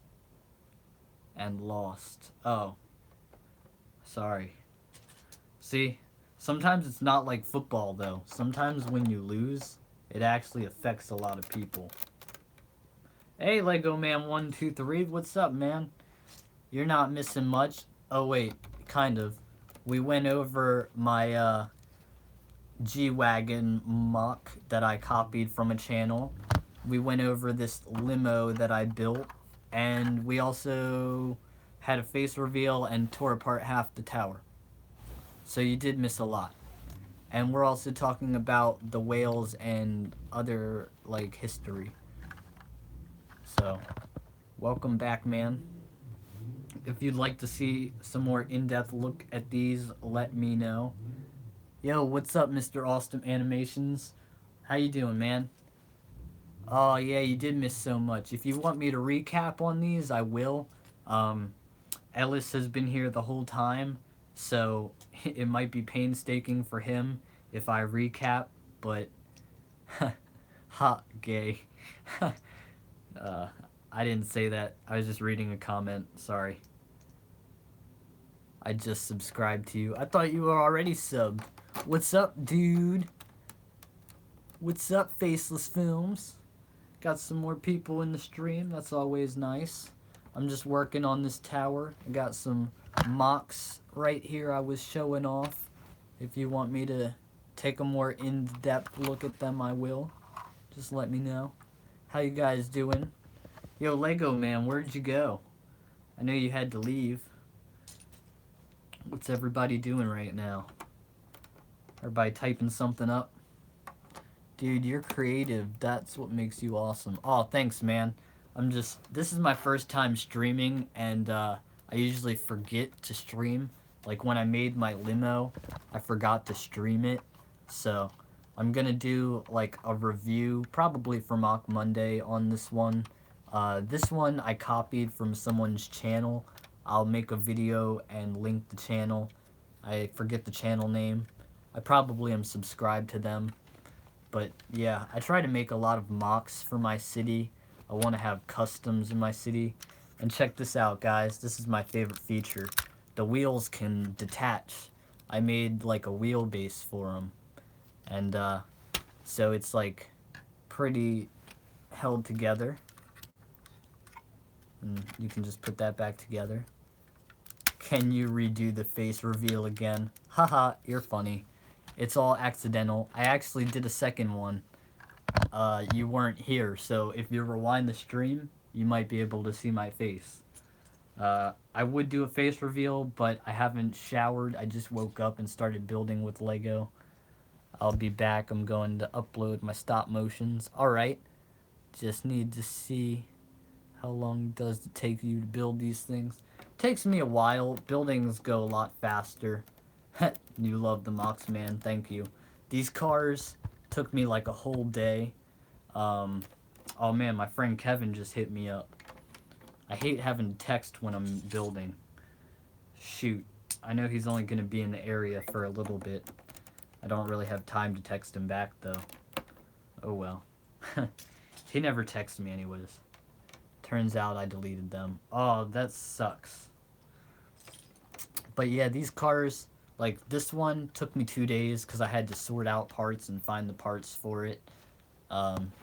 Speaker 1: and lost. Oh, sorry. See, sometimes it's not like football though. Sometimes when you lose, it actually affects a lot of people. Hey, Lego Man 123, what's up, man? You're not missing much. Oh wait, kind of. We went over my G-Wagon mock that I copied from a channel. We went over this limo that I built, and we also had a face reveal and tore apart half the tower. So you did miss a lot. And we're also talking about the whales and other like history. So, welcome back, man. If you'd like to see some more in-depth look at these, let me know. Yo, what's up, Mr. Austin Animations? How you doing, man? Oh yeah, you did miss so much. If you want me to recap on these, I will. Um, Ellis has been here the whole time, so it might be painstaking for him if I recap, but ha, gay. uh, I didn't say that. I was just reading a comment. Sorry. I just subscribed to you. I thought you were already subbed. What's up, dude? What's up, Faceless Films? Got some more people in the stream. That's always nice. I'm just working on this tower. I got some mocks right here I was showing off. If you want me to take a more in-depth look at them, I will. Just let me know. How you guys doing? Yo, Lego Man, where'd you go? I know you had to leave. What's everybody doing right now? Everybody typing something up? Dude, you're creative. That's what makes you awesome. Oh, thanks, man. This is my first time streaming, and I usually forget to stream. Like when I made my limo, I forgot to stream it. So I'm gonna do like a review, probably for Mock Monday on this one. This one I copied from someone's channel. I'll make a video and link the channel. I forget the channel name. I probably am subscribed to them. But yeah, I try to make a lot of mocks for my city. I want to have customs in my city. And check this out, guys. This is my favorite feature. The wheels can detach. I made like a wheelbase for them. And so it's like pretty held together. And you can just put that back together. Can you redo the face reveal again? Haha, you're funny. It's all accidental. I actually did a second one. You weren't here, so if you rewind the stream, you might be able to see my face. I would do a face reveal, but I haven't showered. I just woke up and started building with Lego. I'll be back. I'm going to upload my stop motions. Alright. Just need to see how long does it take you to build these things. It takes me a while. Buildings go a lot faster. You love the Mox, man. Thank you. These cars took me like a whole day. Oh man, my friend Kevin just hit me up. I hate having to text when I'm building. Shoot. I know he's only going to be in the area for a little bit. I don't really have time to text him back, though. Oh well. He never texts me anyways. Turns out I deleted them. Oh, that sucks. But yeah, these cars, like this one took me 2 days because I had to sort out parts and find the parts for it.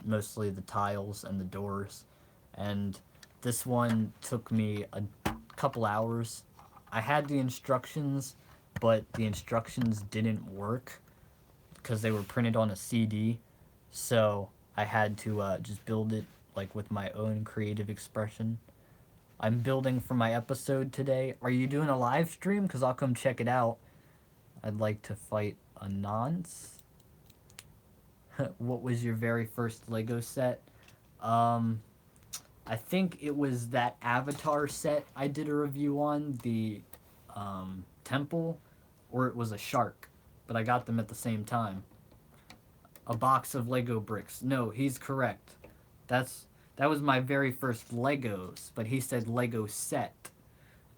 Speaker 1: Mostly the tiles and the doors. And this one took me a couple hours. I had the instructions, but the instructions didn't work because they were printed on a CD. So I had to just build it like with my own creative expression. I'm building for my episode today. Are you doing a live stream? Because I'll come check it out. I'd like to fight a nonce. What was your very first Lego set? I think it was that Avatar set I did a review on, the temple, or it was a shark, but I got them at the same time. A box of Lego bricks. No, he's correct. That was my very first Legos, but he said Lego set.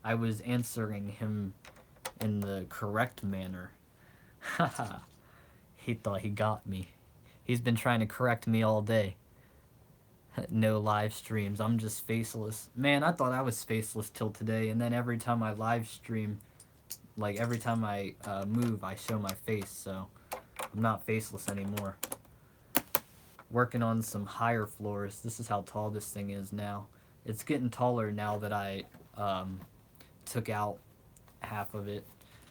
Speaker 1: I was answering him in the correct manner. Haha. He thought he got me. He's been trying to correct me all day. No live streams. I'm just faceless. Man, I thought I was faceless till today, and then every time I live stream, like every time I move, I show my face, so I'm not faceless anymore. Working on some higher floors. This is how tall this thing is now. It's getting taller now that I took out half of it.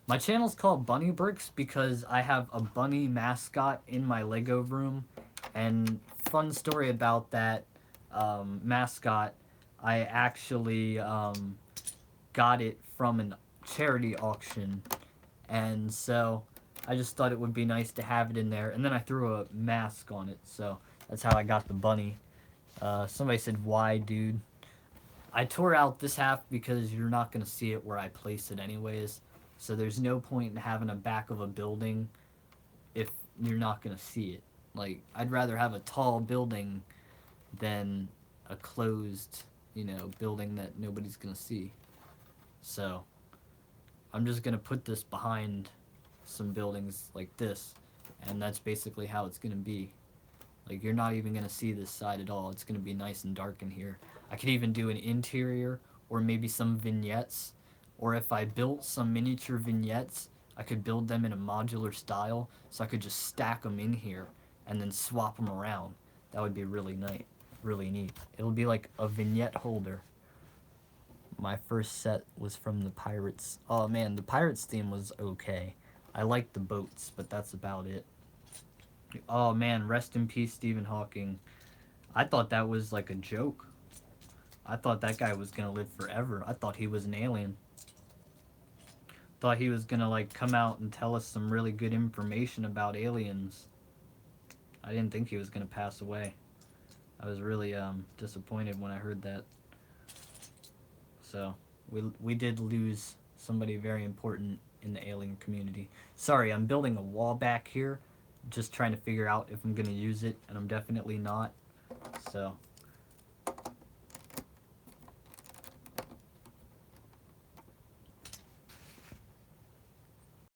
Speaker 1: My channel's called Bunny Bricks because I have a bunny mascot in my Lego room. And fun story about that mascot, I actually got it from a charity auction. And so I just thought it would be nice to have it in there. And then I threw a mask on it. So that's how I got the bunny. Somebody said, why, dude? I tore out this half because you're not going to see it where I place it anyways. So there's no point in having a back of a building if you're not going to see it. Like, I'd rather have a tall building than a closed, building that nobody's going to see. So I'm just going to put this behind some buildings like this, and that's basically how it's going to be. Like, you're not even going to see this side at all. It's going to be nice and dark in here. I could even do an interior or maybe some vignettes. Or if I built some miniature vignettes, I could build them in a modular style, so I could just stack them in here and then swap them around. That would be really neat. It'll be like a vignette holder. My first set was from the Pirates. Oh man, the Pirates theme was okay. I liked the boats, but that's about it. Oh man, rest in peace, Stephen Hawking. I thought that was like a joke. I thought that guy was gonna live forever. I thought he was an alien. Thought he was gonna like come out and tell us some really good information about aliens. I didn't think he was gonna pass away. I was really disappointed when I heard that. So we did lose somebody very important in the alien community. Sorry, I'm building a wall back here, just trying to figure out if I'm gonna use it, and I'm definitely not. So